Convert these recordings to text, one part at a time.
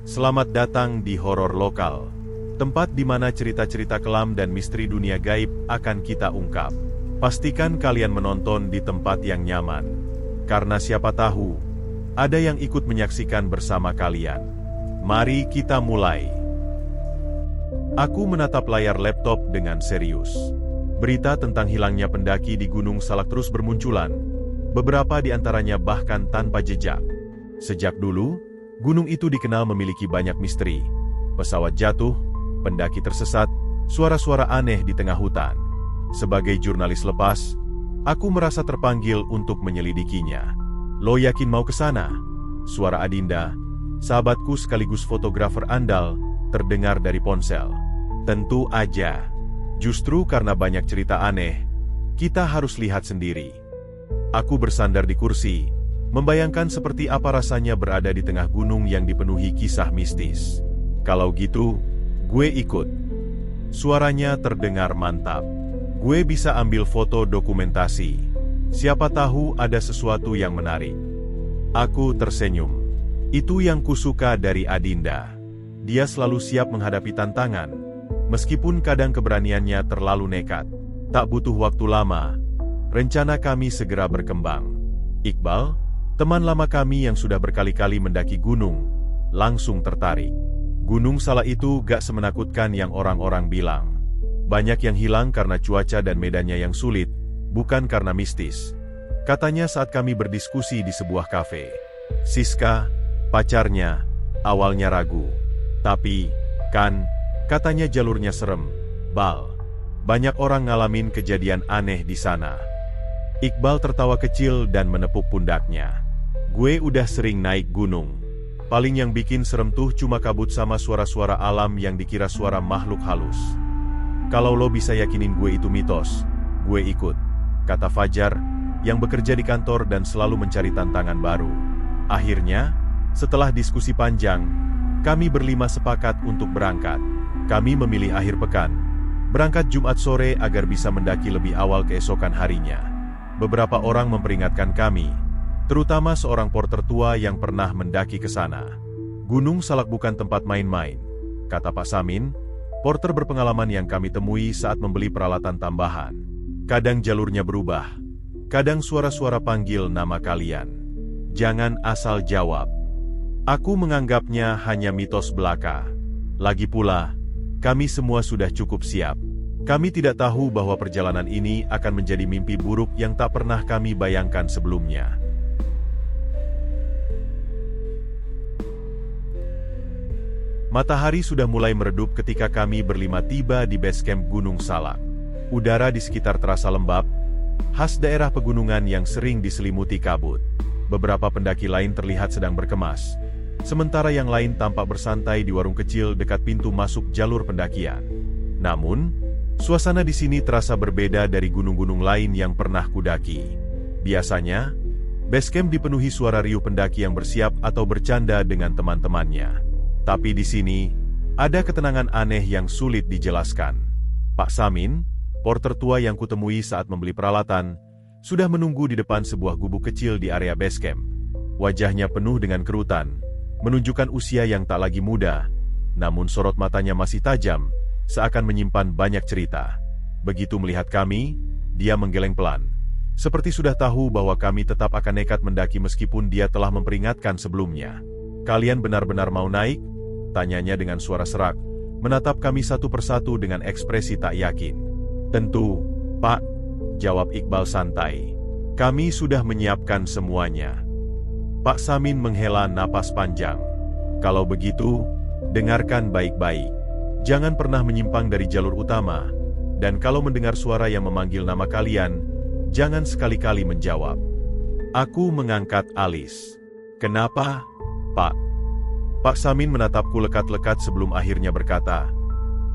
Selamat datang di Horor Lokal, tempat di mana cerita-cerita kelam dan misteri dunia gaib akan kita ungkap. Pastikan kalian menonton di tempat yang nyaman, karena siapa tahu, ada yang ikut menyaksikan bersama kalian. Mari kita mulai. Aku menatap layar laptop dengan serius. Berita tentang hilangnya pendaki di Gunung Salak terus bermunculan, beberapa di antaranya bahkan tanpa jejak. Sejak dulu, gunung itu dikenal memiliki banyak misteri. Pesawat jatuh, pendaki tersesat, suara-suara aneh di tengah hutan. Sebagai jurnalis lepas, aku merasa terpanggil untuk menyelidikinya. Lo yakin mau ke sana? Suara Adinda, sahabatku sekaligus fotografer andal, terdengar dari ponsel. Tentu aja. Justru karena banyak cerita aneh, kita harus lihat sendiri. Aku bersandar di kursi, membayangkan seperti apa rasanya berada di tengah gunung yang dipenuhi kisah mistis. Kalau gitu, gue ikut. Suaranya terdengar mantap. Gue bisa ambil foto dokumentasi. Siapa tahu ada sesuatu yang menarik. Aku tersenyum. Itu yang kusuka dari Adinda. Dia selalu siap menghadapi tantangan, meskipun kadang keberaniannya terlalu nekat. Tak butuh waktu lama, rencana kami segera berkembang. Iqbal, teman lama kami yang sudah berkali-kali mendaki gunung, langsung tertarik. Gunung Salak itu gak semenakutkan yang orang-orang bilang. Banyak yang hilang karena cuaca dan medannya yang sulit, bukan karena mistis. Katanya saat kami berdiskusi di sebuah kafe. Siska, pacarnya, awalnya ragu. Tapi, katanya jalurnya serem. Bal, banyak orang ngalamin kejadian aneh di sana. Iqbal tertawa kecil dan menepuk pundaknya. Gue udah sering naik gunung. Paling yang bikin serem tuh cuma kabut sama suara-suara alam yang dikira suara makhluk halus. Kalau lo bisa yakinin gue itu mitos, gue ikut, kata Fajar, yang bekerja di kantor dan selalu mencari tantangan baru. Akhirnya, setelah diskusi panjang, kami berlima sepakat untuk berangkat. Kami memilih akhir pekan, berangkat Jumat sore agar bisa mendaki lebih awal keesokan harinya. Beberapa orang memperingatkan kami, terutama seorang porter tua yang pernah mendaki ke sana. Gunung Salak bukan tempat main-main, kata Pak Samin, porter berpengalaman yang kami temui saat membeli peralatan tambahan. Kadang jalurnya berubah, kadang suara-suara panggil nama kalian. Jangan asal jawab. Aku menganggapnya hanya mitos belaka. Lagi pula, kami semua sudah cukup siap. Kami tidak tahu bahwa perjalanan ini akan menjadi mimpi buruk yang tak pernah kami bayangkan sebelumnya. Matahari sudah mulai meredup ketika kami berlima tiba di base camp Gunung Salak. Udara di sekitar terasa lembab, khas daerah pegunungan yang sering diselimuti kabut. Beberapa pendaki lain terlihat sedang berkemas, sementara yang lain tampak bersantai di warung kecil dekat pintu masuk jalur pendakian. Namun, suasana di sini terasa berbeda dari gunung-gunung lain yang pernah kudaki. Biasanya, base camp dipenuhi suara riuh pendaki yang bersiap atau bercanda dengan teman-temannya. Tapi di sini, ada ketenangan aneh yang sulit dijelaskan. Pak Samin, porter tua yang kutemui saat membeli peralatan, sudah menunggu di depan sebuah gubuk kecil di area base camp. Wajahnya penuh dengan kerutan, menunjukkan usia yang tak lagi muda, namun sorot matanya masih tajam, seakan menyimpan banyak cerita. Begitu melihat kami, dia menggeleng pelan. Seperti sudah tahu bahwa kami tetap akan nekat mendaki meskipun dia telah memperingatkan sebelumnya. Kalian benar-benar mau naik? Tanyanya dengan suara serak, menatap kami satu persatu dengan ekspresi tak yakin. Tentu, Pak, jawab Iqbal santai. Kami sudah menyiapkan semuanya. Pak Samin menghela napas panjang. Kalau begitu, dengarkan baik-baik. Jangan pernah menyimpang dari jalur utama, dan kalau mendengar suara yang memanggil nama kalian, jangan sekali-kali menjawab. Aku mengangkat alis. Kenapa, Pak? Pak Samin menatapku lekat-lekat sebelum akhirnya berkata,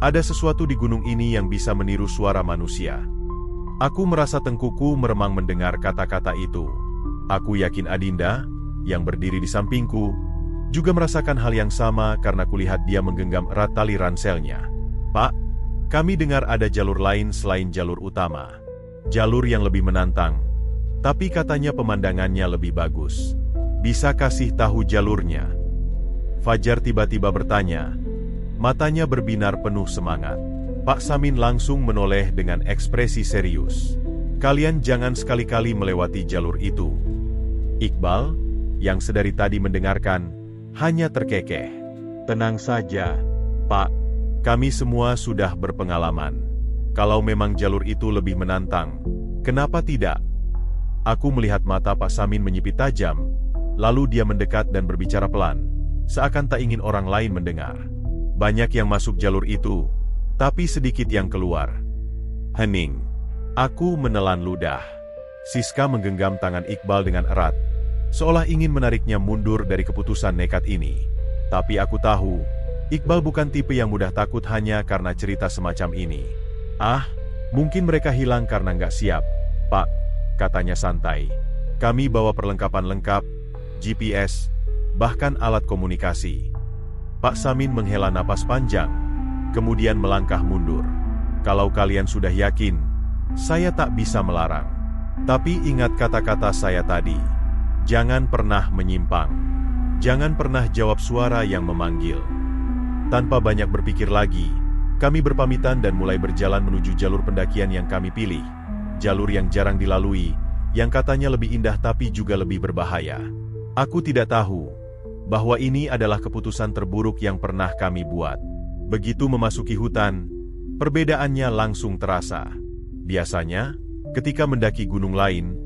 ada sesuatu di gunung ini yang bisa meniru suara manusia. Aku merasa tengkuku meremang mendengar kata-kata itu. Aku yakin Adinda, yang berdiri di sampingku, juga merasakan hal yang sama karena kulihat dia menggenggam erat tali ranselnya. Pak, kami dengar ada jalur lain selain jalur utama. Jalur yang lebih menantang, tapi katanya pemandangannya lebih bagus. Bisa kasih tahu jalurnya? Fajar tiba-tiba bertanya. Matanya berbinar penuh semangat. Pak Samin langsung menoleh dengan ekspresi serius. Kalian jangan sekali-kali melewati jalur itu. Iqbal, yang sedari tadi mendengarkan, hanya terkekeh. Tenang saja, Pak. Kami semua sudah berpengalaman. Kalau memang jalur itu lebih menantang, kenapa tidak? Aku melihat mata Pak Samin menyipit tajam, lalu dia mendekat dan berbicara pelan, seakan tak ingin orang lain mendengar. Banyak yang masuk jalur itu, tapi sedikit yang keluar. Hening. Aku menelan ludah. Siska menggenggam tangan Iqbal dengan erat, seolah ingin menariknya mundur dari keputusan nekat ini. Tapi aku tahu, Iqbal bukan tipe yang mudah takut hanya karena cerita semacam ini. Mungkin mereka hilang karena nggak siap, Pak, katanya santai. Kami bawa perlengkapan lengkap, GPS, bahkan alat komunikasi. Pak Samin menghela napas panjang, kemudian melangkah mundur. Kalau kalian sudah yakin, saya tak bisa melarang. Tapi ingat kata-kata saya tadi. Jangan pernah menyimpang. Jangan pernah jawab suara yang memanggil. Tanpa banyak berpikir lagi, kami berpamitan dan mulai berjalan menuju jalur pendakian yang kami pilih. Jalur yang jarang dilalui, yang katanya lebih indah tapi juga lebih berbahaya. Aku tidak tahu bahwa ini adalah keputusan terburuk yang pernah kami buat. Begitu memasuki hutan, perbedaannya langsung terasa. Biasanya, ketika mendaki gunung lain,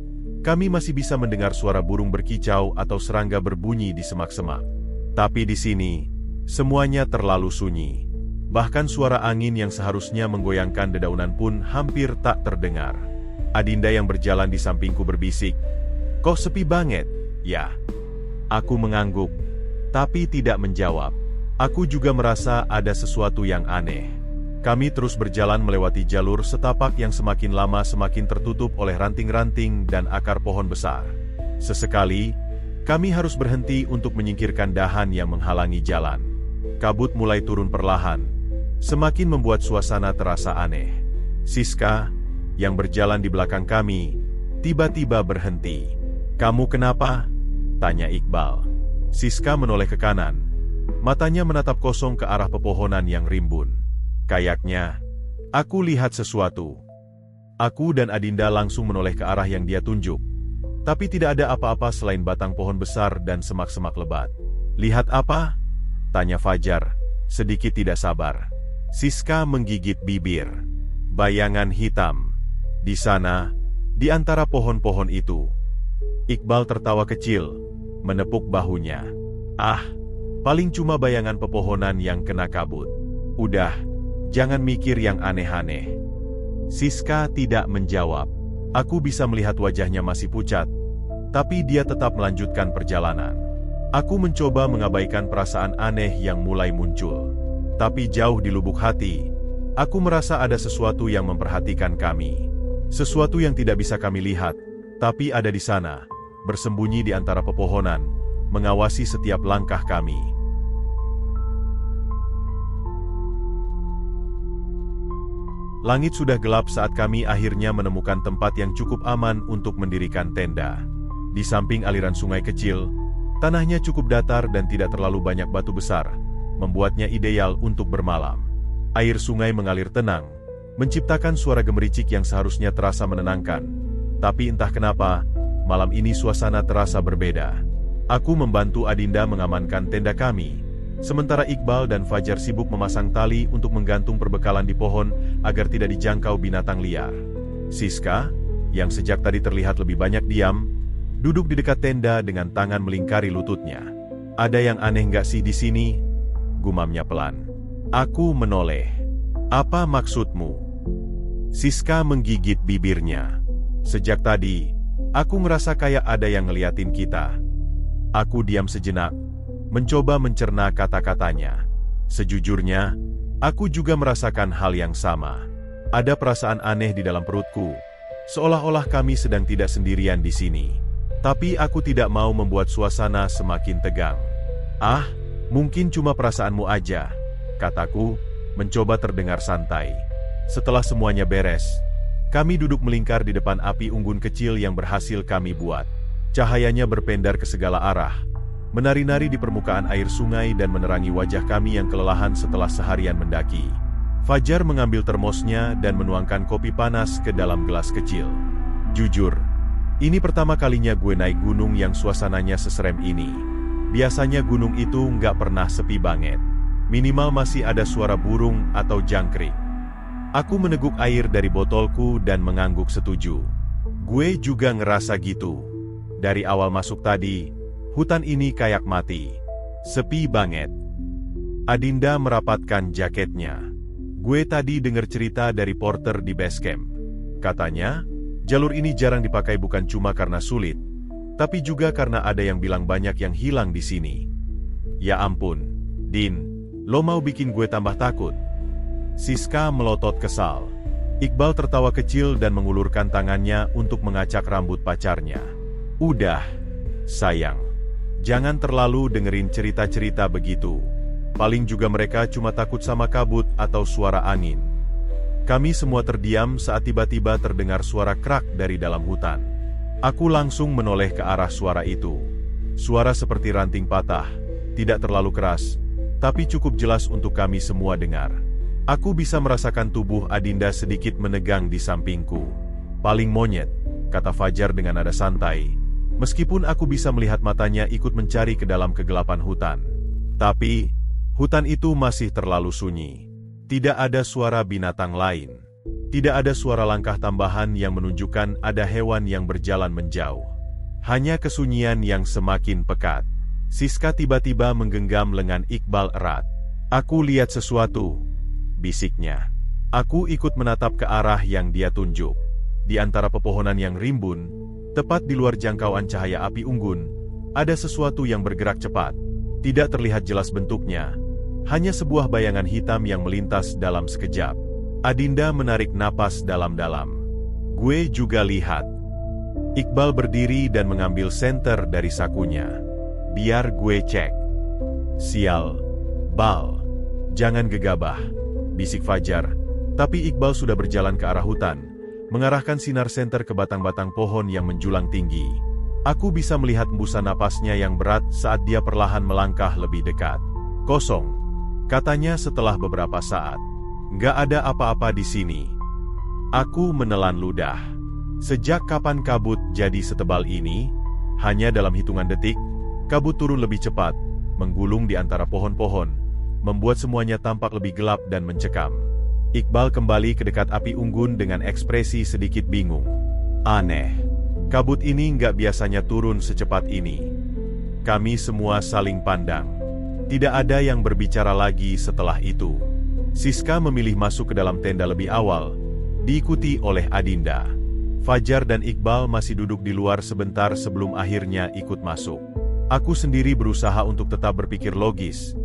kami masih bisa mendengar suara burung berkicau atau serangga berbunyi di semak-semak. Tapi di sini, semuanya terlalu sunyi. Bahkan suara angin yang seharusnya menggoyangkan dedaunan pun hampir tak terdengar. Adinda yang berjalan di sampingku berbisik, "Kok sepi banget, ya?" Aku mengangguk, tapi tidak menjawab. Aku juga merasa ada sesuatu yang aneh. Kami terus berjalan melewati jalur setapak yang semakin lama semakin tertutup oleh ranting-ranting dan akar pohon besar. Sesekali, kami harus berhenti untuk menyingkirkan dahan yang menghalangi jalan. Kabut mulai turun perlahan, semakin membuat suasana terasa aneh. Siska, yang berjalan di belakang kami, tiba-tiba berhenti. "Kamu kenapa?" tanya Iqbal. Siska menoleh ke kanan. Matanya menatap kosong ke arah pepohonan yang rimbun. Kayaknya, aku lihat sesuatu. Aku dan Adinda langsung menoleh ke arah yang dia tunjuk. Tapi tidak ada apa-apa selain batang pohon besar dan semak-semak lebat. "Lihat apa?" tanya Fajar, sedikit tidak sabar. Siska menggigit bibir. Bayangan hitam. Di sana, di antara pohon-pohon itu. Iqbal tertawa kecil, menepuk bahunya. Paling cuma bayangan pepohonan yang kena kabut. Udah, jangan mikir yang aneh-aneh. Siska tidak menjawab. Aku bisa melihat wajahnya masih pucat, tapi dia tetap melanjutkan perjalanan. Aku mencoba mengabaikan perasaan aneh yang mulai muncul. Tapi jauh di lubuk hati, aku merasa ada sesuatu yang memperhatikan kami. Sesuatu yang tidak bisa kami lihat, tapi ada di sana, bersembunyi di antara pepohonan, mengawasi setiap langkah kami. Langit sudah gelap saat kami akhirnya menemukan tempat yang cukup aman untuk mendirikan tenda. Di samping aliran sungai kecil, tanahnya cukup datar dan tidak terlalu banyak batu besar, membuatnya ideal untuk bermalam. Air sungai mengalir tenang, menciptakan suara gemericik yang seharusnya terasa menenangkan. Tapi entah kenapa, malam ini suasana terasa berbeda. Aku membantu Adinda mengamankan tenda kami, sementara Iqbal dan Fajar sibuk memasang tali untuk menggantung perbekalan di pohon agar tidak dijangkau binatang liar. Siska, yang sejak tadi terlihat lebih banyak diam, duduk di dekat tenda dengan tangan melingkari lututnya. "Ada yang aneh nggak sih di sini?" gumamnya pelan. Aku menoleh. "Apa maksudmu?" Siska menggigit bibirnya. "Sejak tadi, aku ngerasa kayak ada yang ngeliatin kita." Aku diam sejenak, mencoba mencerna kata-katanya. Sejujurnya, aku juga merasakan hal yang sama. Ada perasaan aneh di dalam perutku, seolah-olah kami sedang tidak sendirian di sini. Tapi aku tidak mau membuat suasana semakin tegang. Mungkin cuma perasaanmu aja," kataku, mencoba terdengar santai. Setelah semuanya beres, kami duduk melingkar di depan api unggun kecil yang berhasil kami buat. Cahayanya berpendar ke segala arah, menari-nari di permukaan air sungai dan menerangi wajah kami yang kelelahan setelah seharian mendaki. Fajar mengambil termosnya dan menuangkan kopi panas ke dalam gelas kecil. Jujur, ini pertama kalinya gue naik gunung yang suasananya seserem ini. Biasanya gunung itu nggak pernah sepi banget. Minimal masih ada suara burung atau jangkrik. Aku meneguk air dari botolku dan mengangguk setuju. Gue juga ngerasa gitu. Dari awal masuk tadi, hutan ini kayak mati. Sepi banget. Adinda merapatkan jaketnya. Gue tadi dengar cerita dari porter di base camp. Katanya, jalur ini jarang dipakai bukan cuma karena sulit, tapi juga karena ada yang bilang banyak yang hilang di sini. Ya ampun, Din, lo mau bikin gue tambah takut? Siska melotot kesal. Iqbal tertawa kecil dan mengulurkan tangannya untuk mengacak rambut pacarnya. Udah, sayang. Jangan terlalu dengerin cerita-cerita begitu. Paling juga mereka cuma takut sama kabut atau suara angin. Kami semua terdiam saat tiba-tiba terdengar suara krak dari dalam hutan. Aku langsung menoleh ke arah suara itu. Suara seperti ranting patah, tidak terlalu keras, tapi cukup jelas untuk kami semua dengar. Aku bisa merasakan tubuh Adinda sedikit menegang di sampingku. Paling monyet, kata Fajar dengan nada santai, meskipun aku bisa melihat matanya ikut mencari ke dalam kegelapan hutan. Tapi, hutan itu masih terlalu sunyi. Tidak ada suara binatang lain. Tidak ada suara langkah tambahan yang menunjukkan ada hewan yang berjalan menjauh. Hanya kesunyian yang semakin pekat. Siska tiba-tiba menggenggam lengan Iqbal erat. Aku lihat sesuatu, bisiknya. Aku ikut menatap ke arah yang dia tunjuk. Di antara pepohonan yang rimbun, tepat di luar jangkauan cahaya api unggun, ada sesuatu yang bergerak cepat. Tidak terlihat jelas bentuknya, hanya sebuah bayangan hitam yang melintas dalam sekejap. Adinda menarik napas dalam-dalam. Gue juga lihat. Iqbal berdiri dan mengambil senter dari sakunya. Biar gue cek. Sial, Bal. Jangan gegabah, bisik Fajar. Tapi Iqbal sudah berjalan ke arah hutan, mengarahkan sinar senter ke batang-batang pohon yang menjulang tinggi. Aku bisa melihat embusan napasnya yang berat saat dia perlahan melangkah lebih dekat. Kosong, katanya setelah beberapa saat. Nggak ada apa-apa di sini. Aku menelan ludah. Sejak kapan kabut jadi setebal ini? Hanya dalam hitungan detik, kabut turun lebih cepat, menggulung di antara pohon-pohon, membuat semuanya tampak lebih gelap dan mencekam. Iqbal kembali ke dekat api unggun dengan ekspresi sedikit bingung. Aneh. Kabut ini nggak biasanya turun secepat ini. Kami semua saling pandang. Tidak ada yang berbicara lagi setelah itu. Siska memilih masuk ke dalam tenda lebih awal, diikuti oleh Adinda. Fajar dan Iqbal masih duduk di luar sebentar sebelum akhirnya ikut masuk. Aku sendiri berusaha untuk tetap berpikir logis,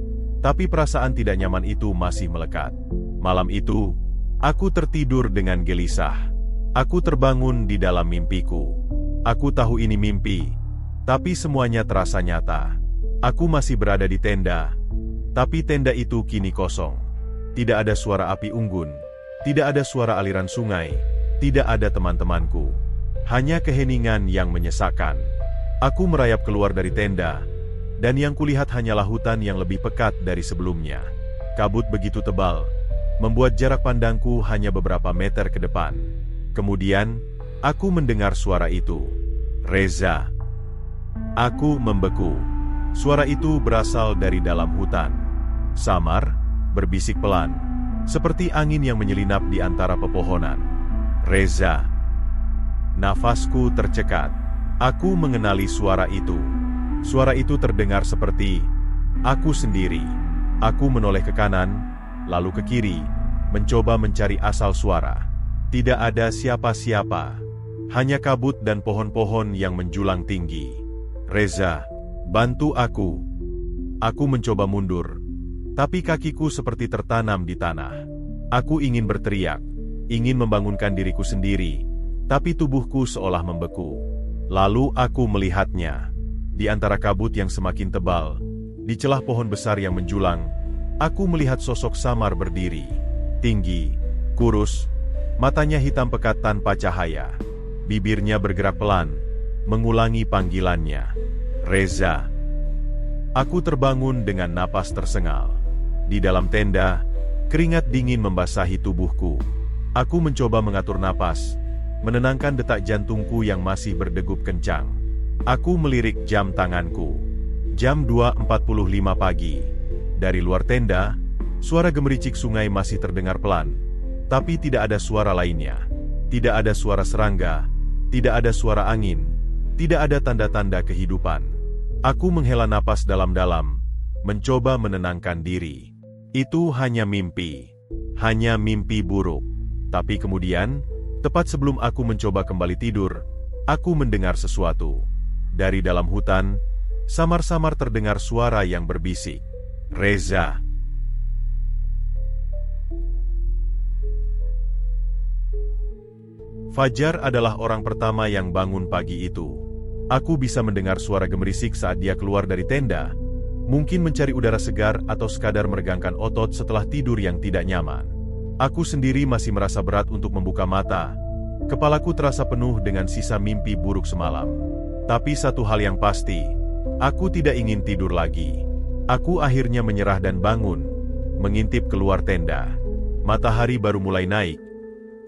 tapi perasaan tidak nyaman itu masih melekat. Malam itu, aku tertidur dengan gelisah. Aku terbangun di dalam mimpiku. Aku tahu ini mimpi, tapi semuanya terasa nyata. Aku masih berada di tenda, tapi tenda itu kini kosong. Tidak ada suara api unggun, tidak ada suara aliran sungai, tidak ada teman-temanku. Hanya keheningan yang menyesakkan. Aku merayap keluar dari tenda, dan yang kulihat hanyalah hutan yang lebih pekat dari sebelumnya. Kabut begitu tebal, membuat jarak pandangku hanya beberapa meter ke depan. Kemudian, aku mendengar suara itu. Reza. Aku membeku. Suara itu berasal dari dalam hutan. Samar, berbisik pelan, seperti angin yang menyelinap di antara pepohonan. Reza. Nafasku tercekat. Aku mengenali suara itu. Suara itu terdengar seperti aku sendiri. Aku menoleh ke kanan, lalu ke kiri, mencoba mencari asal suara. Tidak ada siapa-siapa. Hanya kabut dan pohon-pohon yang menjulang tinggi. Reza, bantu aku. Aku mencoba mundur, tapi kakiku seperti tertanam di tanah. Aku ingin berteriak, ingin membangunkan diriku sendiri, tapi tubuhku seolah membeku. Lalu aku melihatnya. Di antara kabut yang semakin tebal, di celah pohon besar yang menjulang, aku melihat sosok Samar berdiri. Tinggi, kurus, matanya hitam pekat tanpa cahaya. Bibirnya bergerak pelan, mengulangi panggilannya. Reza. Aku terbangun dengan napas tersengal. Di dalam tenda, keringat dingin membasahi tubuhku. Aku mencoba mengatur napas, menenangkan detak jantungku yang masih berdegup kencang. Aku melirik jam tanganku. Jam 2.45 pagi. Dari luar tenda, suara gemericik sungai masih terdengar pelan, tapi tidak ada suara lainnya. Tidak ada suara serangga, tidak ada suara angin, tidak ada tanda-tanda kehidupan. Aku menghela napas dalam-dalam, mencoba menenangkan diri. Itu hanya mimpi buruk. Tapi kemudian, tepat sebelum aku mencoba kembali tidur, aku mendengar sesuatu. Dari dalam hutan, samar-samar terdengar suara yang berbisik. Reza. Fajar adalah orang pertama yang bangun pagi itu. Aku bisa mendengar suara gemerisik saat dia keluar dari tenda, mungkin mencari udara segar atau sekadar meregangkan otot setelah tidur yang tidak nyaman. Aku sendiri masih merasa berat untuk membuka mata. Kepalaku terasa penuh dengan sisa mimpi buruk semalam. Tapi satu hal yang pasti, aku tidak ingin tidur lagi. Aku akhirnya menyerah dan bangun, mengintip keluar tenda. Matahari baru mulai naik.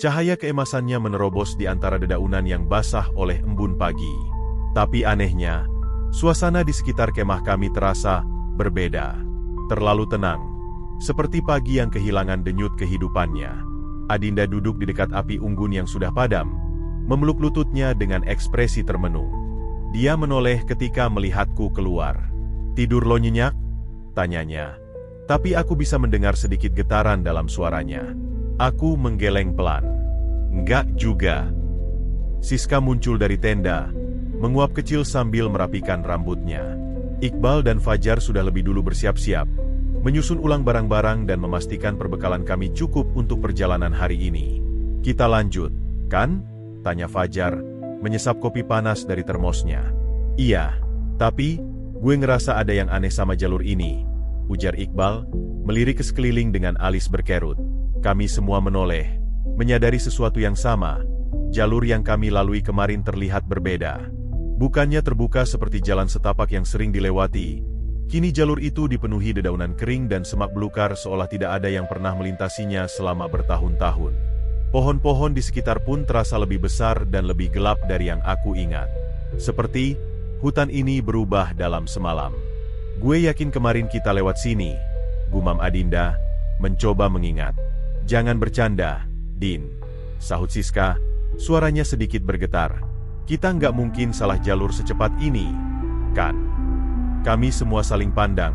Cahaya keemasannya menerobos di antara dedaunan yang basah oleh embun pagi. Tapi anehnya, suasana di sekitar kemah kami terasa berbeda. Terlalu tenang, seperti pagi yang kehilangan denyut kehidupannya. Adinda duduk di dekat api unggun yang sudah padam, memeluk lututnya dengan ekspresi termenung. Dia menoleh ketika melihatku keluar. "Tidur lo nyenyak?" tanyanya. Tapi aku bisa mendengar sedikit getaran dalam suaranya. Aku menggeleng pelan. "Enggak juga." Siska muncul dari tenda, menguap kecil sambil merapikan rambutnya. Iqbal dan Fajar sudah lebih dulu bersiap-siap, menyusun ulang barang-barang dan memastikan perbekalan kami cukup untuk perjalanan hari ini. "Kita lanjut, kan?" tanya Fajar, menyesap kopi panas dari termosnya. "Iya, tapi gue ngerasa ada yang aneh sama jalur ini," ujar Iqbal, melirik ke sekeliling dengan alis berkerut. Kami semua menoleh, menyadari sesuatu yang sama. Jalur yang kami lalui kemarin terlihat berbeda. Bukannya terbuka seperti jalan setapak yang sering dilewati, kini jalur itu dipenuhi dedaunan kering dan semak belukar seolah tidak ada yang pernah melintasinya selama bertahun-tahun. Pohon-pohon di sekitar pun terasa lebih besar dan lebih gelap dari yang aku ingat. Seperti hutan ini berubah dalam semalam. "Gue yakin kemarin kita lewat sini," gumam Adinda, mencoba mengingat. "Jangan bercanda, Din," sahut Siska, suaranya sedikit bergetar. "Kita nggak mungkin salah jalur secepat ini, kan?" Kami semua saling pandang.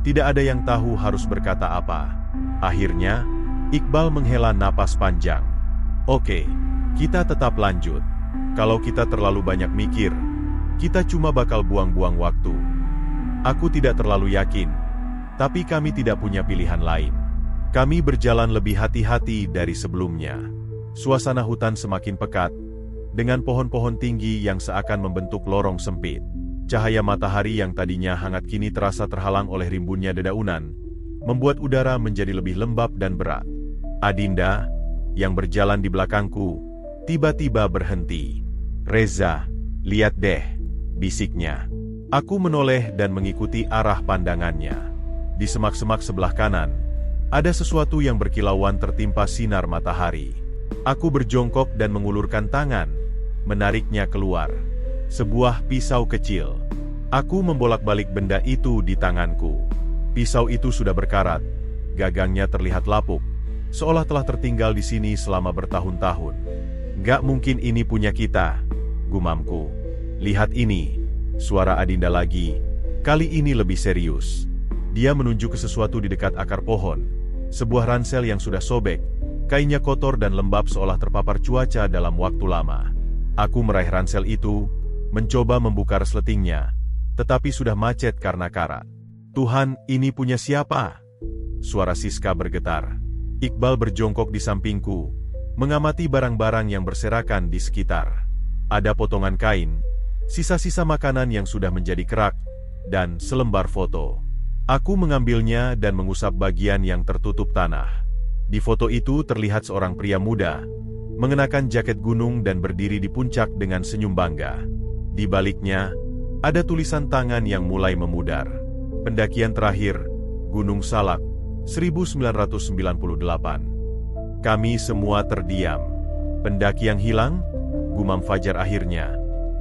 Tidak ada yang tahu harus berkata apa. Akhirnya, Iqbal menghela napas panjang. "Oke, kita tetap lanjut. Kalau kita terlalu banyak mikir, kita cuma bakal buang-buang waktu." Aku tidak terlalu yakin, tapi kami tidak punya pilihan lain. Kami berjalan lebih hati-hati dari sebelumnya. Suasana hutan semakin pekat, dengan pohon-pohon tinggi yang seakan membentuk lorong sempit. Cahaya matahari yang tadinya hangat kini terasa terhalang oleh rimbunnya dedaunan, membuat udara menjadi lebih lembab dan berat. Adinda, yang berjalan di belakangku, tiba-tiba berhenti. "Reza, lihat deh," bisiknya. Aku menoleh dan mengikuti arah pandangannya. Di semak-semak sebelah kanan, ada sesuatu yang berkilauan tertimpa sinar matahari. Aku berjongkok dan mengulurkan tangan, menariknya keluar. Sebuah pisau kecil. Aku membolak-balik benda itu di tanganku. Pisau itu sudah berkarat, gagangnya terlihat lapuk, seolah telah tertinggal di sini selama bertahun-tahun. "Nggak mungkin ini punya kita," gumamku. "Lihat ini," suara Adinda lagi, kali ini lebih serius. Dia menunjuk ke sesuatu di dekat akar pohon, sebuah ransel yang sudah sobek, kainnya kotor dan lembab seolah terpapar cuaca dalam waktu lama. Aku meraih ransel itu, mencoba membuka resletingnya, tetapi sudah macet karena karat. "Tuhan, ini punya siapa?" Suara Siska bergetar. Iqbal berjongkok di sampingku, mengamati barang-barang yang berserakan di sekitar. Ada potongan kain, sisa-sisa makanan yang sudah menjadi kerak, dan selembar foto. Aku mengambilnya dan mengusap bagian yang tertutup tanah. Di foto itu terlihat seorang pria muda, mengenakan jaket gunung dan berdiri di puncak dengan senyum bangga. Di baliknya, ada tulisan tangan yang mulai memudar. Pendakian terakhir, Gunung Salak, 1998. Kami semua terdiam. Pendaki yang hilang? Gumam Fajar akhirnya.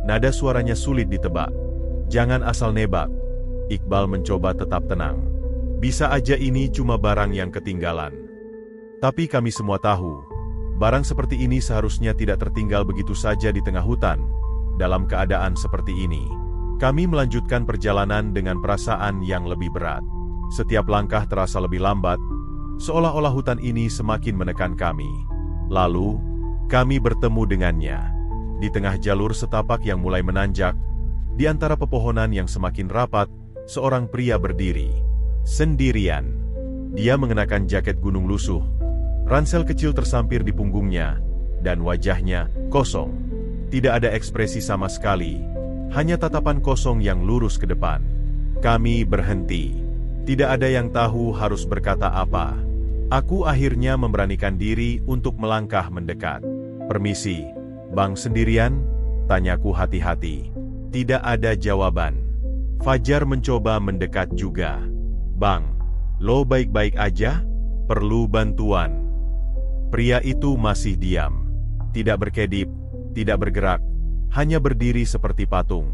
Nada suaranya sulit ditebak. Jangan asal nebak. Iqbal mencoba tetap tenang. Bisa aja ini cuma barang yang ketinggalan. Tapi kami semua tahu, barang seperti ini seharusnya tidak tertinggal begitu saja di tengah hutan. Dalam keadaan seperti ini, kami melanjutkan perjalanan dengan perasaan yang lebih berat. Setiap langkah terasa lebih lambat, seolah-olah hutan ini semakin menekan kami. Lalu, kami bertemu dengannya. Di tengah jalur setapak yang mulai menanjak, di antara pepohonan yang semakin rapat, seorang pria berdiri. Sendirian. Dia mengenakan jaket gunung lusuh. Ransel kecil tersampir di punggungnya, dan wajahnya kosong. Tidak ada ekspresi sama sekali, hanya tatapan kosong yang lurus ke depan. Kami berhenti. Tidak ada yang tahu harus berkata apa. Aku akhirnya memberanikan diri untuk melangkah mendekat. Permisi, Bang sendirian? Tanyaku hati-hati. Tidak ada jawaban. Fajar mencoba mendekat juga. Bang, lo baik-baik aja? Perlu bantuan? Pria itu masih diam. Tidak berkedip, tidak bergerak, hanya berdiri seperti patung.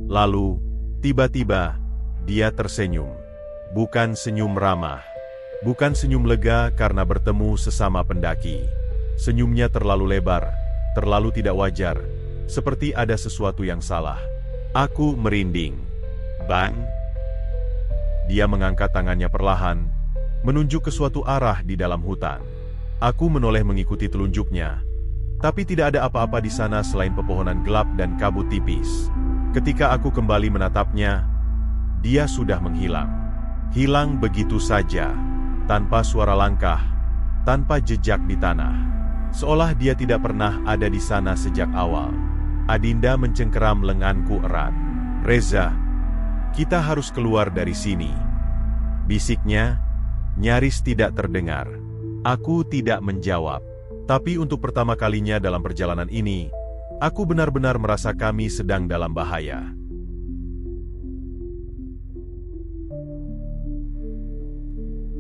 Lalu, tiba-tiba, dia tersenyum. Bukan senyum ramah. Bukan senyum lega karena bertemu sesama pendaki. Senyumnya terlalu lebar, terlalu tidak wajar, seperti ada sesuatu yang salah. Aku merinding. Bang? Dia mengangkat tangannya perlahan, menunjuk ke suatu arah di dalam hutan. Aku menoleh mengikuti telunjuknya, tapi tidak ada apa-apa di sana selain pepohonan gelap dan kabut tipis. Ketika aku kembali menatapnya, dia sudah menghilang. Hilang begitu saja, tanpa suara langkah, tanpa jejak di tanah. Seolah dia tidak pernah ada di sana sejak awal. Adinda mencengkeram lenganku erat. Reza, kita harus keluar dari sini. Bisiknya, nyaris tidak terdengar. Aku tidak menjawab. Tapi untuk pertama kalinya dalam perjalanan ini, aku benar-benar merasa kami sedang dalam bahaya.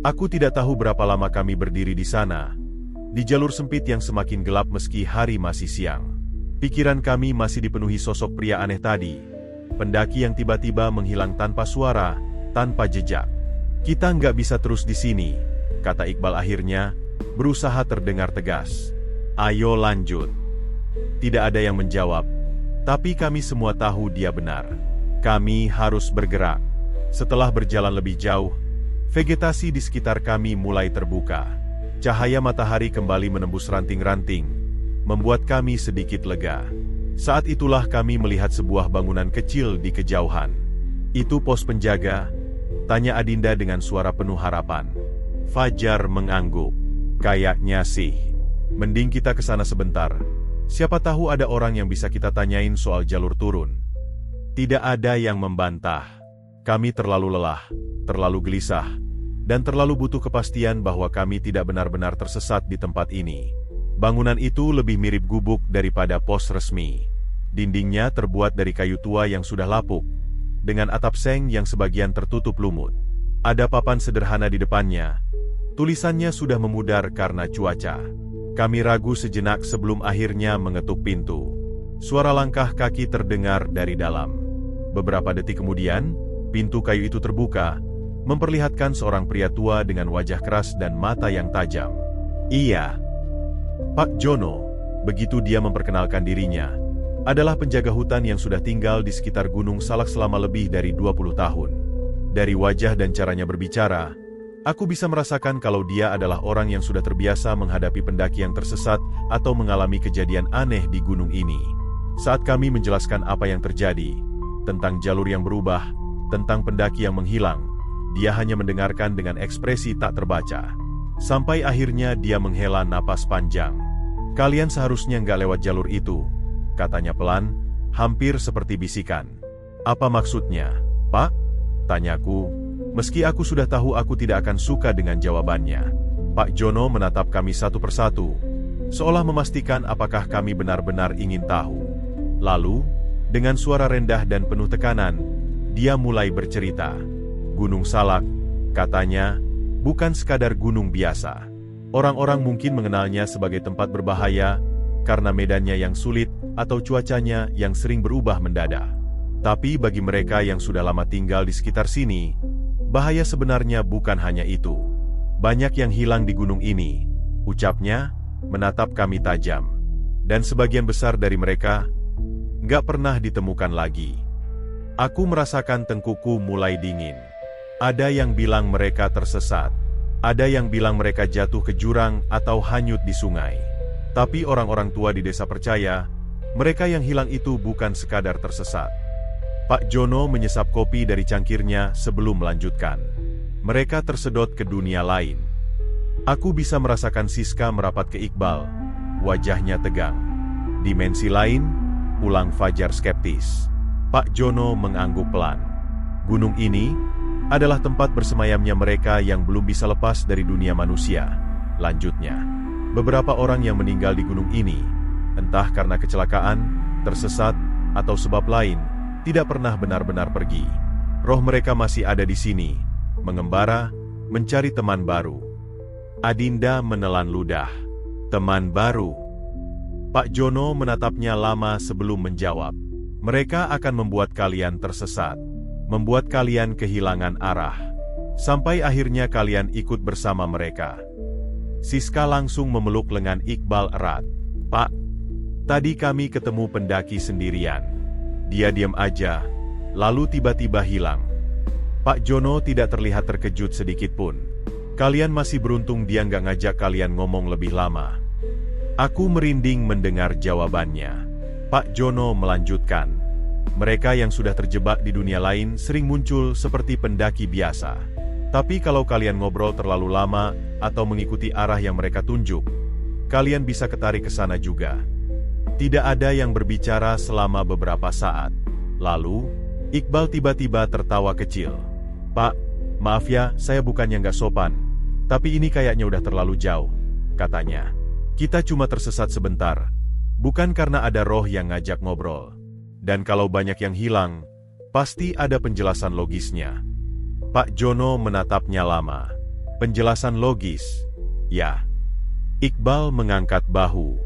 Aku tidak tahu berapa lama kami berdiri di sana, di jalur sempit yang semakin gelap meski hari masih siang. Pikiran kami masih dipenuhi sosok pria aneh tadi, pendaki yang tiba-tiba menghilang tanpa suara, tanpa jejak. Kita nggak bisa terus di sini, kata Iqbal akhirnya, berusaha terdengar tegas. Ayo lanjut. Tidak ada yang menjawab, tapi kami semua tahu dia benar. Kami harus bergerak. Setelah berjalan lebih jauh, vegetasi di sekitar kami mulai terbuka. Cahaya matahari kembali menembus ranting-ranting, membuat kami sedikit lega. Saat itulah kami melihat sebuah bangunan kecil di kejauhan. Itu pos penjaga? Tanya Adinda dengan suara penuh harapan. Fajar mengangguk. Kayaknya sih. Mending kita ke sana sebentar. Siapa tahu ada orang yang bisa kita tanyain soal jalur turun. Tidak ada yang membantah. Kami terlalu lelah, terlalu gelisah, dan terlalu butuh kepastian bahwa kami tidak benar-benar tersesat di tempat ini. Bangunan itu lebih mirip gubuk daripada pos resmi. Dindingnya terbuat dari kayu tua yang sudah lapuk, dengan atap seng yang sebagian tertutup lumut. Ada papan sederhana di depannya. Tulisannya sudah memudar karena cuaca. Kami ragu sejenak sebelum akhirnya mengetuk pintu. Suara langkah kaki terdengar dari dalam. Beberapa detik kemudian, pintu kayu itu terbuka, memperlihatkan seorang pria tua dengan wajah keras dan mata yang tajam. Iya, Pak Jono, begitu dia memperkenalkan dirinya, adalah penjaga hutan yang sudah tinggal di sekitar Gunung Salak selama lebih dari 20 tahun. Dari wajah dan caranya berbicara, aku bisa merasakan kalau dia adalah orang yang sudah terbiasa menghadapi pendaki yang tersesat atau mengalami kejadian aneh di gunung ini. Saat kami menjelaskan apa yang terjadi, tentang jalur yang berubah, tentang pendaki yang menghilang, dia hanya mendengarkan dengan ekspresi tak terbaca. Sampai akhirnya dia menghela napas panjang. Kalian seharusnya nggak lewat jalur itu, katanya pelan, hampir seperti bisikan. Apa maksudnya, Pak? Tanyaku, meski aku sudah tahu aku tidak akan suka dengan jawabannya. Pak Jono menatap kami satu persatu, seolah memastikan apakah kami benar-benar ingin tahu. Lalu, dengan suara rendah dan penuh tekanan, dia mulai bercerita. Gunung Salak, katanya, bukan sekadar gunung biasa. Orang-orang mungkin mengenalnya sebagai tempat berbahaya karena medannya yang sulit atau cuacanya yang sering berubah mendadak. Tapi bagi mereka yang sudah lama tinggal di sekitar sini, bahaya sebenarnya bukan hanya itu. Banyak yang hilang di gunung ini, ucapnya, menatap kami tajam. Dan sebagian besar dari mereka, nggak pernah ditemukan lagi. Aku merasakan tengkuku mulai dingin. Ada yang bilang mereka tersesat. Ada yang bilang mereka jatuh ke jurang atau hanyut di sungai. Tapi orang-orang tua di desa percaya, mereka yang hilang itu bukan sekadar tersesat. Pak Jono menyesap kopi dari cangkirnya sebelum melanjutkan. Mereka tersedot ke dunia lain. Aku bisa merasakan Siska merapat ke Iqbal. Wajahnya tegang. Dimensi lain, ulang Fajar skeptis. Pak Jono mengangguk pelan. Gunung ini adalah tempat bersemayamnya mereka yang belum bisa lepas dari dunia manusia. Lanjutnya, beberapa orang yang meninggal di gunung ini, entah karena kecelakaan, tersesat, atau sebab lain, tidak pernah benar-benar pergi. Roh mereka masih ada di sini, mengembara, mencari teman baru. Adinda menelan ludah. Teman baru. Pak Jono menatapnya lama sebelum menjawab. Mereka akan membuat kalian tersesat. Membuat kalian kehilangan arah. Sampai akhirnya kalian ikut bersama mereka. Siska langsung memeluk lengan Iqbal erat. Pak, tadi kami ketemu pendaki sendirian. Dia diam aja, lalu tiba-tiba hilang. Pak Jono tidak terlihat terkejut sedikit pun. Kalian masih beruntung dia nggak ngajak kalian ngomong lebih lama. Aku merinding mendengar jawabannya. Pak Jono melanjutkan. Mereka yang sudah terjebak di dunia lain sering muncul seperti pendaki biasa. Tapi kalau kalian ngobrol terlalu lama atau mengikuti arah yang mereka tunjuk, kalian bisa ketarik ke sana juga. Tidak ada yang berbicara selama beberapa saat. Lalu, Iqbal tiba-tiba tertawa kecil. Pak, maaf ya, saya bukannya nggak sopan. Tapi ini kayaknya udah terlalu jauh, katanya. Kita cuma tersesat sebentar. Bukan karena ada roh yang ngajak ngobrol. Dan kalau banyak yang hilang, pasti ada penjelasan logisnya. Pak Jono menatapnya lama. Penjelasan logis. Ya. Iqbal mengangkat bahu.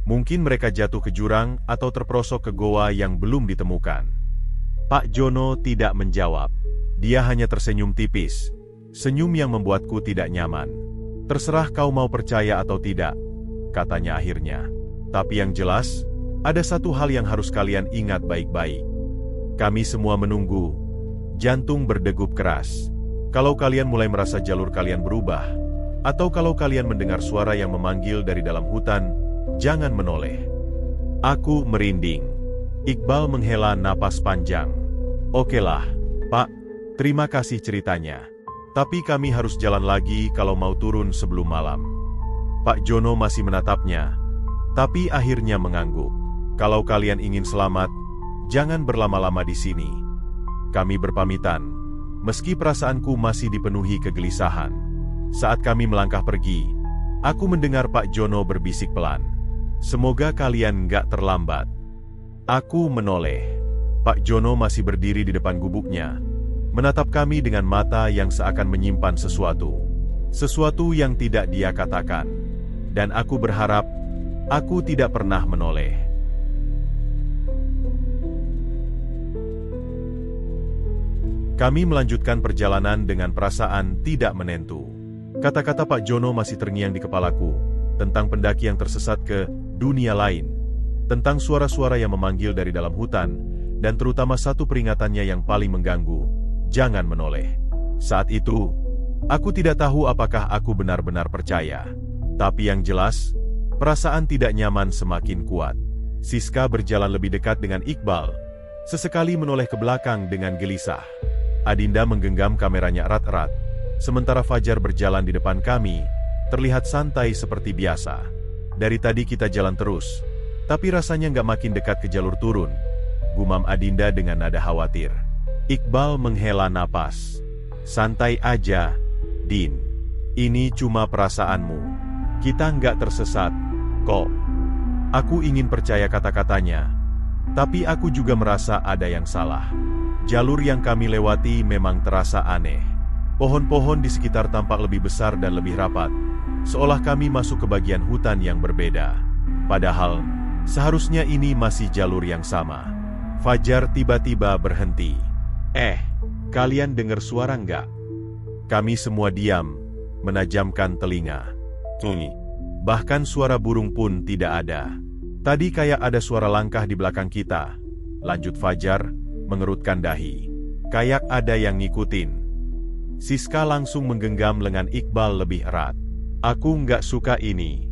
Mungkin mereka jatuh ke jurang atau terperosok ke goa yang belum ditemukan. Pak Jono tidak menjawab. Dia hanya tersenyum tipis. Senyum yang membuatku tidak nyaman. Terserah kau mau percaya atau tidak, katanya akhirnya. Tapi yang jelas, ada satu hal yang harus kalian ingat baik-baik. Kami semua menunggu. Jantung berdegup keras. Kalau kalian mulai merasa jalur kalian berubah, atau kalau kalian mendengar suara yang memanggil dari dalam hutan, jangan menoleh. Aku merinding. Iqbal menghela napas panjang. Okelah, Pak, terima kasih ceritanya. Tapi kami harus jalan lagi kalau mau turun sebelum malam. Pak Jono masih menatapnya, tapi akhirnya mengangguk. Kalau kalian ingin selamat, jangan berlama-lama di sini. Kami berpamitan, meski perasaanku masih dipenuhi kegelisahan. Saat kami melangkah pergi, aku mendengar Pak Jono berbisik pelan. Semoga kalian nggak terlambat. Aku menoleh. Pak Jono masih berdiri di depan gubuknya, menatap kami dengan mata yang seakan menyimpan sesuatu. Sesuatu yang tidak dia katakan. Dan aku berharap, aku tidak pernah menoleh. Kami melanjutkan perjalanan dengan perasaan tidak menentu. Kata-kata Pak Jono masih terngiang di kepalaku, tentang pendaki yang tersesat ke dunia lain, tentang suara-suara yang memanggil dari dalam hutan, dan terutama satu peringatannya yang paling mengganggu, jangan menoleh. Saat itu, aku tidak tahu apakah aku benar-benar percaya. Tapi yang jelas, perasaan tidak nyaman semakin kuat. Siska berjalan lebih dekat dengan Iqbal, sesekali menoleh ke belakang dengan gelisah. Adinda menggenggam kameranya erat-erat, sementara Fajar berjalan di depan kami, terlihat santai seperti biasa. Dari tadi kita jalan terus, tapi rasanya nggak makin dekat ke jalur turun, gumam Adinda dengan nada khawatir. Iqbal menghela napas. Santai aja, Din. Ini cuma perasaanmu. Kita nggak tersesat, kok. Aku ingin percaya kata-katanya, Tapi aku juga merasa ada yang salah. Jalur yang kami lewati memang terasa aneh. Pohon-pohon di sekitar tampak lebih besar dan lebih rapat, seolah kami masuk ke bagian hutan yang berbeda. Padahal, seharusnya ini masih jalur yang sama. Fajar tiba-tiba berhenti. Kalian dengar suara nggak? Kami semua diam, menajamkan telinga. Bahkan suara burung pun tidak ada. Tadi kayak ada suara langkah di belakang kita. Lanjut Fajar, mengerutkan dahi. Kayak ada yang ngikutin. Siska langsung menggenggam lengan Iqbal lebih erat. Aku nggak suka ini,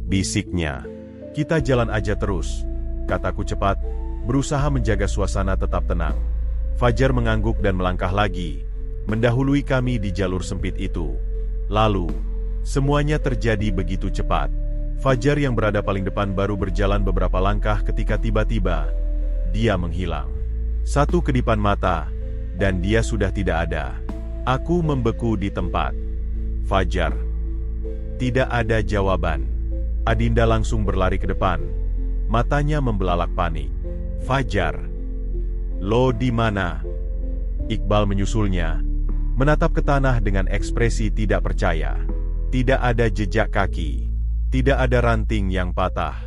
bisiknya. Kita jalan aja terus, kataku cepat, berusaha menjaga suasana tetap tenang. Fajar mengangguk dan melangkah lagi, mendahului kami di jalur sempit itu. Lalu, semuanya terjadi begitu cepat. Fajar yang berada paling depan baru berjalan beberapa langkah ketika tiba-tiba, dia menghilang. Satu kedipan mata, dan dia sudah tidak ada. Aku membeku di tempat. Fajar. Tidak ada jawaban. Adinda langsung berlari ke depan. Matanya membelalak panik. Fajar. Lo di mana? Iqbal menyusulnya, menatap ke tanah dengan ekspresi tidak percaya. Tidak ada jejak kaki. Tidak ada ranting yang patah.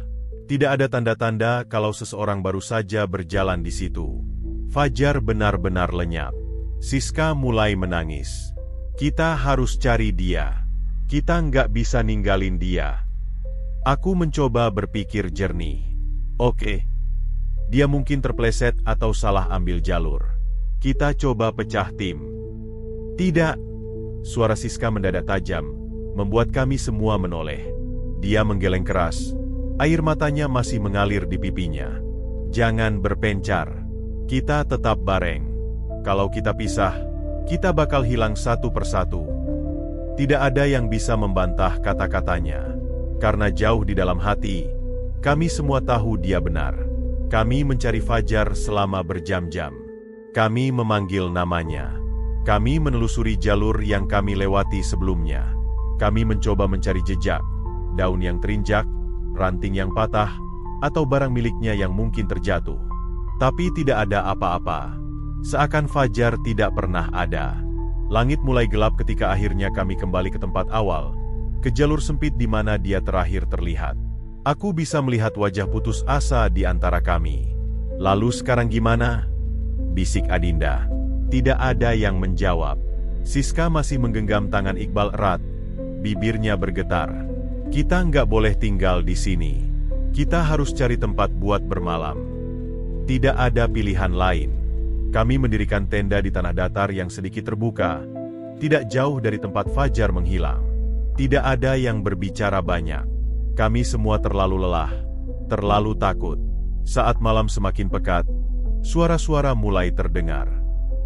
Tidak ada tanda-tanda kalau seseorang baru saja berjalan di situ. Fajar benar-benar lenyap. Siska mulai menangis. Kita harus cari dia. Kita nggak bisa ninggalin dia. Aku mencoba berpikir jernih. Oke. Dia mungkin terpleset atau salah ambil jalur. Kita coba pecah tim. Tidak. Suara Siska mendadak tajam, membuat kami semua menoleh. Dia menggeleng keras. Air matanya masih mengalir di pipinya. Jangan berpencar. Kita tetap bareng. Kalau kita pisah, kita bakal hilang satu persatu. Tidak ada yang bisa membantah kata-katanya. Karena jauh di dalam hati, kami semua tahu dia benar. Kami mencari Fajar selama berjam-jam. Kami memanggil namanya. Kami menelusuri jalur yang kami lewati sebelumnya. Kami mencoba mencari jejak, daun yang terinjak, ranting yang patah, atau barang miliknya yang mungkin terjatuh. Tapi tidak ada apa-apa. Seakan Fajar tidak pernah ada. Langit mulai gelap ketika akhirnya kami kembali ke tempat awal, ke jalur sempit di mana dia terakhir terlihat. Aku bisa melihat wajah putus asa di antara kami. Lalu sekarang gimana? Bisik Adinda. Tidak ada yang menjawab. Siska masih menggenggam tangan Iqbal erat. Bibirnya bergetar. Kita nggak boleh tinggal di sini. Kita harus cari tempat buat bermalam. Tidak ada pilihan lain. Kami mendirikan tenda di tanah datar yang sedikit terbuka, tidak jauh dari tempat Fajar menghilang. Tidak ada yang berbicara banyak. Kami semua terlalu lelah, terlalu takut. Saat malam semakin pekat, suara-suara mulai terdengar.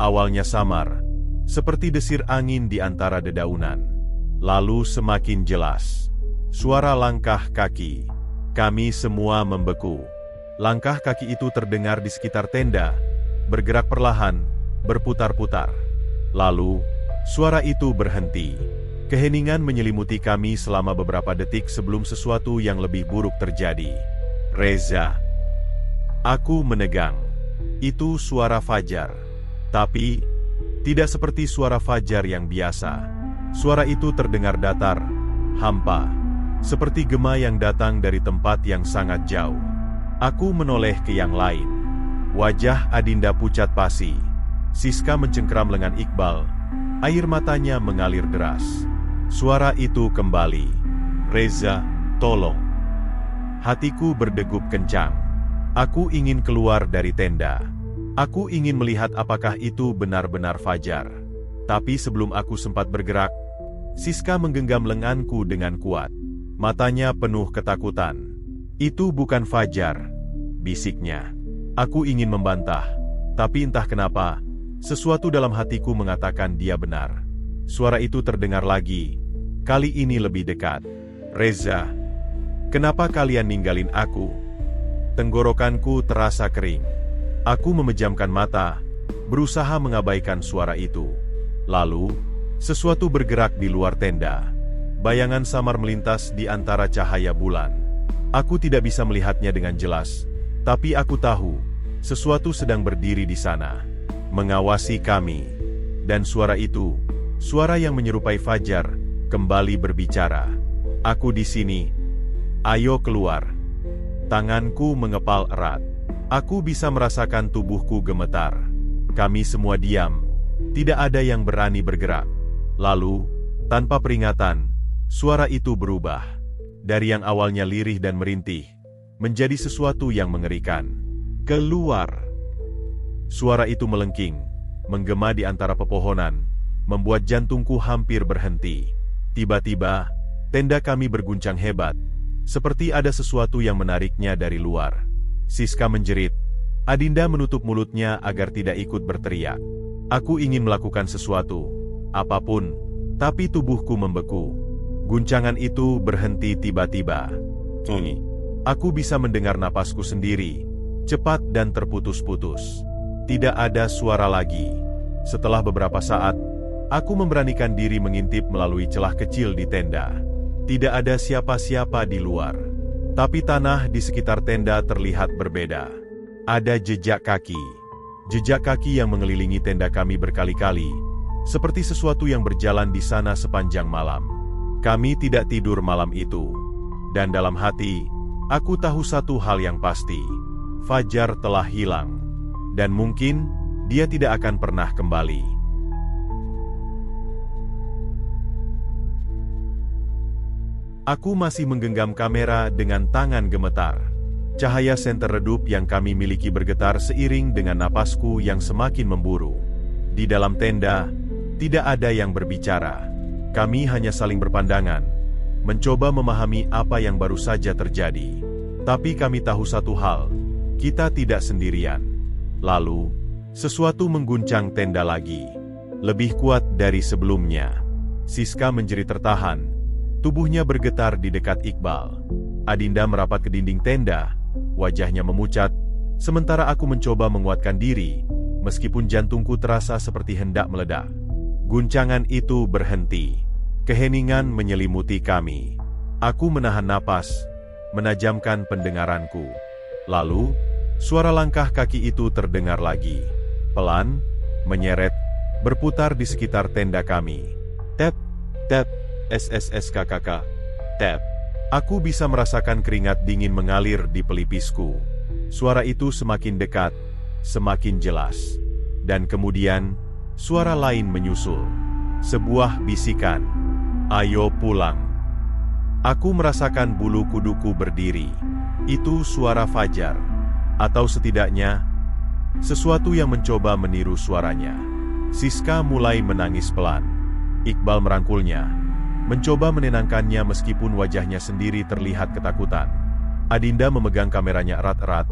Awalnya samar, seperti desir angin di antara dedaunan. Lalu semakin jelas. Suara langkah kaki. Kami semua membeku. Langkah kaki itu terdengar di sekitar tenda, bergerak perlahan, berputar-putar. Lalu, suara itu berhenti. Keheningan menyelimuti kami selama beberapa detik sebelum sesuatu yang lebih buruk terjadi. Reza. Aku menegang. Itu suara Fajar. Tapi, tidak seperti suara Fajar yang biasa. Suara itu terdengar datar, hampa, seperti gema yang datang dari tempat yang sangat jauh. Aku menoleh ke yang lain. Wajah Adinda pucat pasi. Siska mencengkeram lengan Iqbal. Air matanya mengalir deras. Suara itu kembali. Reza, tolong. Hatiku berdegup kencang. Aku ingin keluar dari tenda. Aku ingin melihat apakah itu benar-benar Fajar. Tapi sebelum aku sempat bergerak, Siska menggenggam lenganku dengan kuat. Matanya penuh ketakutan. Itu bukan Fajar, bisiknya. Aku ingin membantah, tapi entah kenapa, sesuatu dalam hatiku mengatakan dia benar. Suara itu terdengar lagi, kali ini lebih dekat. Reza, kenapa kalian ninggalin aku? Tenggorokanku terasa kering. Aku memejamkan mata, berusaha mengabaikan suara itu. Lalu, sesuatu bergerak di luar tenda. Bayangan samar melintas di antara cahaya bulan. Aku tidak bisa melihatnya dengan jelas, Tapi aku tahu, sesuatu sedang berdiri di sana, mengawasi kami. Dan suara itu, suara yang menyerupai fajar, kembali berbicara. Aku di sini. Ayo keluar. Tanganku mengepal erat. Aku bisa merasakan tubuhku gemetar. Kami semua diam. Tidak ada yang berani bergerak. Lalu, tanpa peringatan, suara itu berubah. Dari yang awalnya lirih dan merintih, menjadi sesuatu yang mengerikan. Keluar. Suara itu melengking, menggema di antara pepohonan, membuat jantungku hampir berhenti. Tiba-tiba, tenda kami berguncang hebat, seperti ada sesuatu yang menariknya dari luar. Siska menjerit. Adinda menutup mulutnya agar tidak ikut berteriak. Aku ingin melakukan sesuatu, apapun, tapi tubuhku membeku. Guncangan itu berhenti tiba-tiba. Aku bisa mendengar napasku sendiri, cepat dan terputus-putus. Tidak ada suara lagi. Setelah beberapa saat, aku memberanikan diri mengintip melalui celah kecil di tenda. Tidak ada siapa-siapa di luar. Tapi tanah di sekitar tenda terlihat berbeda. Ada jejak kaki. Jejak kaki yang mengelilingi tenda kami berkali-kali, seperti sesuatu yang berjalan di sana sepanjang malam. Kami tidak tidur malam itu. Dan dalam hati, aku tahu satu hal yang pasti. Fajar telah hilang. Dan mungkin, dia tidak akan pernah kembali. Aku masih menggenggam kamera dengan tangan gemetar. Cahaya senter redup yang kami miliki bergetar seiring dengan napasku yang semakin memburu. Di dalam tenda, tidak ada yang berbicara. Kami hanya saling berpandangan, mencoba memahami apa yang baru saja terjadi. Tapi kami tahu satu hal, kita tidak sendirian. Lalu, sesuatu mengguncang tenda lagi. Lebih kuat dari sebelumnya. Siska menjerit tertahan. Tubuhnya bergetar di dekat Iqbal. Adinda merapat ke dinding tenda. Wajahnya memucat, sementara aku mencoba menguatkan diri, meskipun jantungku terasa seperti hendak meledak. Guncangan itu berhenti. Keheningan menyelimuti kami. Aku menahan napas, menajamkan pendengaranku. Lalu, suara langkah kaki itu terdengar lagi. Pelan, menyeret, berputar di sekitar tenda kami. Tap, tap, SSSKKK, tap. Aku bisa merasakan keringat dingin mengalir di pelipisku. Suara itu semakin dekat, semakin jelas. Dan kemudian, suara lain menyusul. Sebuah bisikan. Ayo pulang. Aku merasakan bulu kuduku berdiri. Itu suara Fajar. Atau setidaknya, sesuatu yang mencoba meniru suaranya. Siska mulai menangis pelan. Iqbal merangkulnya, mencoba menenangkannya meskipun wajahnya sendiri terlihat ketakutan. Adinda memegang kameranya erat-erat.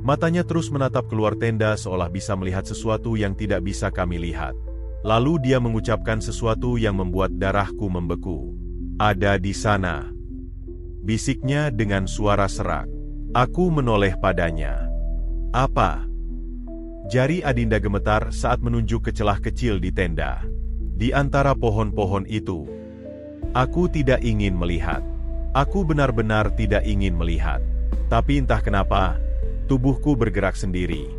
Matanya terus menatap keluar tenda seolah bisa melihat sesuatu yang tidak bisa kami lihat. Lalu dia mengucapkan sesuatu yang membuat darahku membeku. Ada di sana. Bisiknya dengan suara serak. Aku menoleh padanya. Apa? Jari Adinda gemetar saat menunjuk ke celah kecil di tenda. Di antara pohon-pohon itu, aku tidak ingin melihat. Aku benar-benar tidak ingin melihat. Tapi entah kenapa, tubuhku bergerak sendiri.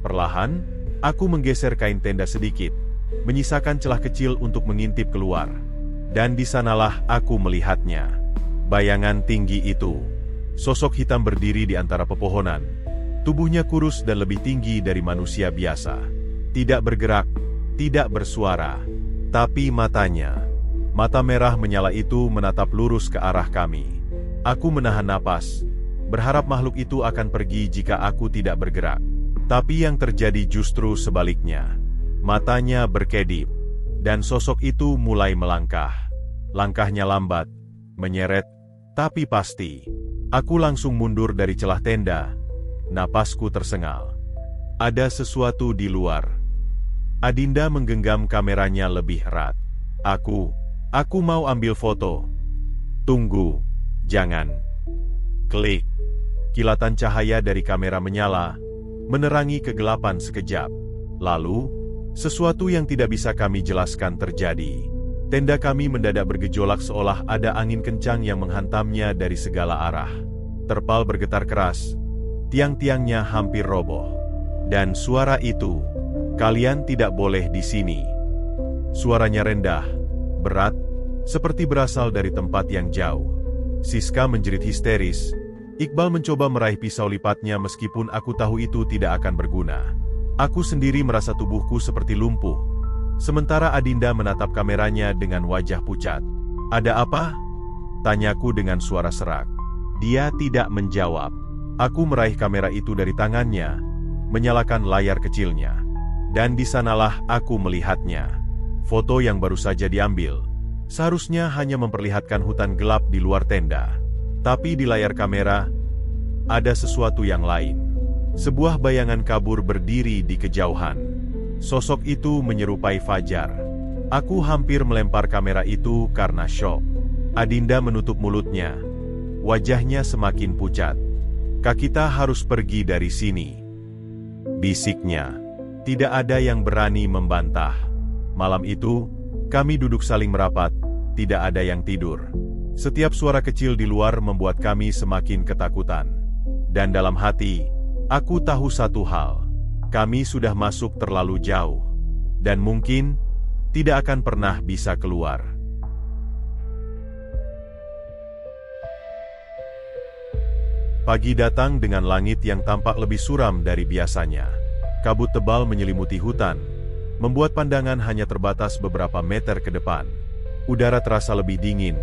Perlahan, aku menggeser kain tenda sedikit, menyisakan celah kecil untuk mengintip keluar. Dan di sanalah aku melihatnya. Bayangan tinggi itu. Sosok hitam berdiri di antara pepohonan. Tubuhnya kurus dan lebih tinggi dari manusia biasa. Tidak bergerak, tidak bersuara. Tapi matanya, mata merah menyala itu menatap lurus ke arah kami. Aku menahan napas, berharap makhluk itu akan pergi jika aku tidak bergerak. Tapi yang terjadi justru sebaliknya. Matanya berkedip, dan sosok itu mulai melangkah. Langkahnya lambat, menyeret, tapi pasti. Aku langsung mundur dari celah tenda. Napasku tersengal. Ada sesuatu di luar. Adinda menggenggam kameranya lebih erat. Aku mau ambil foto. Tunggu, jangan. Klik. Kilatan cahaya dari kamera menyala, menerangi kegelapan sekejap. Lalu, sesuatu yang tidak bisa kami jelaskan terjadi. Tenda kami mendadak bergejolak seolah ada angin kencang yang menghantamnya dari segala arah. Terpal bergetar keras. Tiang-tiangnya hampir roboh. Dan suara itu, kalian tidak boleh di sini. Suaranya rendah, berat, seperti berasal dari tempat yang jauh. Siska menjerit histeris. Iqbal mencoba meraih pisau lipatnya meskipun aku tahu itu tidak akan berguna. Aku sendiri merasa tubuhku seperti lumpuh. Sementara Adinda menatap kameranya dengan wajah pucat. "Ada apa?" tanyaku dengan suara serak. Dia tidak menjawab. Aku meraih kamera itu dari tangannya, menyalakan layar kecilnya. Dan di sanalah aku melihatnya. Foto yang baru saja diambil, seharusnya hanya memperlihatkan hutan gelap di luar tenda. Tapi di layar kamera, ada sesuatu yang lain. Sebuah bayangan kabur berdiri di kejauhan. Sosok itu menyerupai Fajar. Aku hampir melempar kamera itu karena syok. Adinda menutup mulutnya. Wajahnya semakin pucat. "Kita harus pergi dari sini," bisiknya. Tidak ada yang berani membantah. Malam itu, kami duduk saling merapat, tidak ada yang tidur. Setiap suara kecil di luar membuat kami semakin ketakutan. Dan dalam hati, aku tahu satu hal. Kami sudah masuk terlalu jauh. Dan mungkin, tidak akan pernah bisa keluar. Pagi datang dengan langit yang tampak lebih suram dari biasanya. Kabut tebal menyelimuti hutan, membuat pandangan hanya terbatas beberapa meter ke depan. Udara terasa lebih dingin,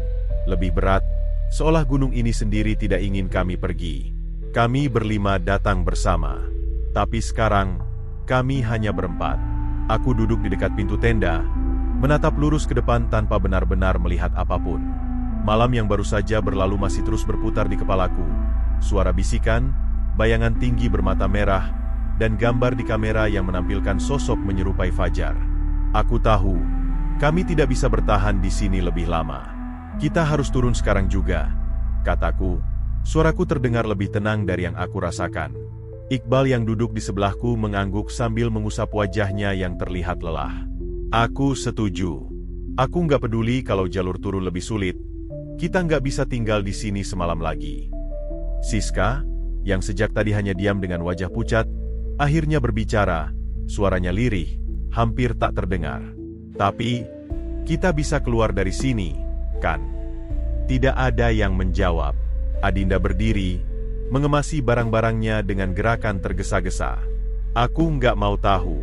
lebih berat, seolah gunung ini sendiri tidak ingin kami pergi. Kami berlima datang bersama. Tapi sekarang, kami hanya berempat. Aku duduk di dekat pintu tenda, menatap lurus ke depan tanpa benar-benar melihat apapun. Malam yang baru saja berlalu masih terus berputar di kepalaku. Suara bisikan, bayangan tinggi bermata merah, dan gambar di kamera yang menampilkan sosok menyerupai Fajar. Aku tahu, kami tidak bisa bertahan di sini lebih lama. "Kita harus turun sekarang juga," kataku. Suaraku terdengar lebih tenang dari yang aku rasakan. Iqbal yang duduk di sebelahku mengangguk sambil mengusap wajahnya yang terlihat lelah. "Aku setuju. Aku nggak peduli kalau jalur turun lebih sulit. Kita nggak bisa tinggal di sini semalam lagi." Siska, yang sejak tadi hanya diam dengan wajah pucat, akhirnya berbicara, suaranya lirih, hampir tak terdengar. "Tapi, kita bisa keluar dari sini, kan?" Tidak ada yang menjawab. Adinda berdiri, mengemasi barang-barangnya dengan gerakan tergesa-gesa. "Aku nggak mau tahu.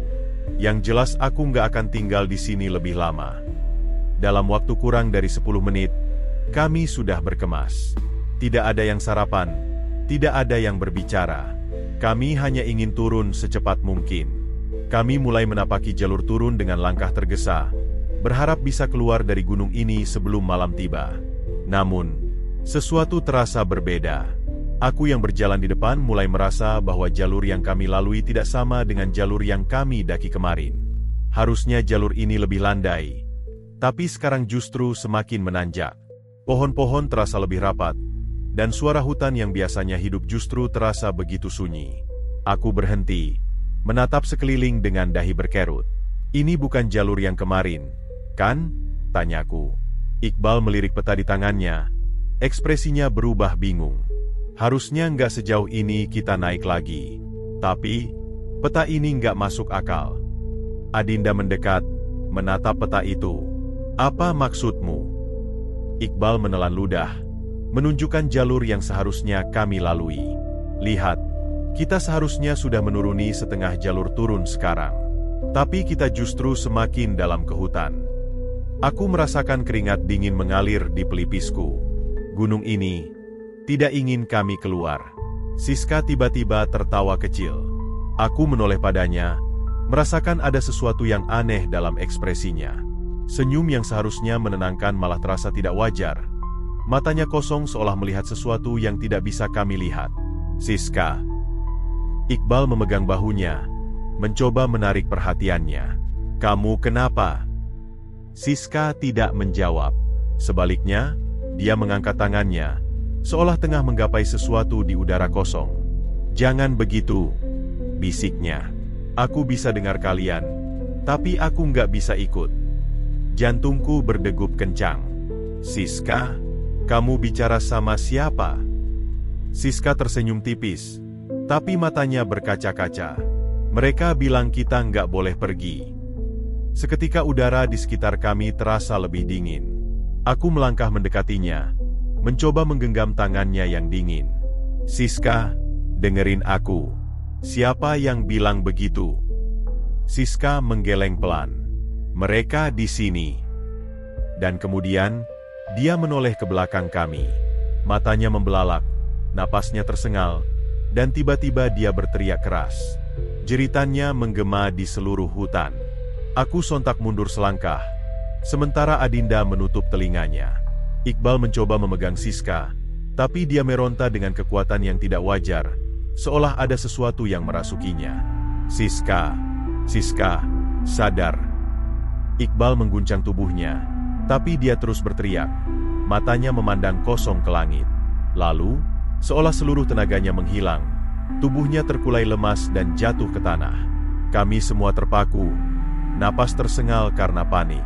Yang jelas aku nggak akan tinggal di sini lebih lama." Dalam waktu kurang dari 10 menit, kami sudah berkemas. Tidak ada yang sarapan, tidak ada yang berbicara. Kami hanya ingin turun secepat mungkin. Kami mulai menapaki jalur turun dengan langkah tergesa, berharap bisa keluar dari gunung ini sebelum malam tiba. Namun, sesuatu terasa berbeda. Aku yang berjalan di depan mulai merasa bahwa jalur yang kami lalui tidak sama dengan jalur yang kami daki kemarin. Harusnya jalur ini lebih landai, tapi sekarang justru semakin menanjak. Pohon-pohon terasa lebih rapat, dan suara hutan yang biasanya hidup justru terasa begitu sunyi. Aku berhenti, menatap sekeliling dengan dahi berkerut. "Ini bukan jalur yang kemarin, kan?" tanyaku. Iqbal melirik peta di tangannya, ekspresinya berubah bingung. "Harusnya nggak sejauh ini kita naik lagi. Tapi, peta ini nggak masuk akal." Adinda mendekat, menatap peta itu. "Apa maksudmu?" Iqbal menelan ludah, menunjukkan jalur yang seharusnya kami lalui. "Lihat, kita seharusnya sudah menuruni setengah jalur turun sekarang. Tapi kita justru semakin dalam ke hutan." Aku merasakan keringat dingin mengalir di pelipisku. Gunung ini tidak ingin kami keluar. Siska tiba-tiba tertawa kecil. Aku menoleh padanya, merasakan ada sesuatu yang aneh dalam ekspresinya. Senyum yang seharusnya menenangkan malah terasa tidak wajar. Matanya kosong seolah melihat sesuatu yang tidak bisa kami lihat. "Siska." Iqbal memegang bahunya, mencoba menarik perhatiannya. "Kamu kenapa?" Siska tidak menjawab. Sebaliknya, dia mengangkat tangannya, seolah tengah menggapai sesuatu di udara kosong. "Jangan begitu," bisiknya. "Aku bisa dengar kalian, tapi aku nggak bisa ikut." Jantungku berdegup kencang. "Siska, kamu bicara sama siapa?" Siska tersenyum tipis. Tapi matanya berkaca-kaca. Mereka bilang kita nggak boleh pergi. Seketika udara di sekitar kami terasa lebih dingin. Aku melangkah mendekatinya, mencoba menggenggam tangannya yang dingin. Siska, dengerin aku. Siapa yang bilang begitu? Siska menggeleng pelan. Mereka di sini. Dan kemudian, dia menoleh ke belakang kami. Matanya membelalak, napasnya tersengal, dan tiba-tiba dia berteriak keras. Jeritannya menggema di seluruh hutan. Aku sontak mundur selangkah, sementara Adinda menutup telinganya. Iqbal mencoba memegang Siska, tapi dia meronta dengan kekuatan yang tidak wajar, seolah ada sesuatu yang merasukinya. Siska, Siska, sadar. Iqbal mengguncang tubuhnya, tapi dia terus berteriak. Matanya memandang kosong ke langit. Lalu, seolah seluruh tenaganya menghilang, tubuhnya terkulai lemas dan jatuh ke tanah. Kami semua terpaku, napas tersengal karena panik.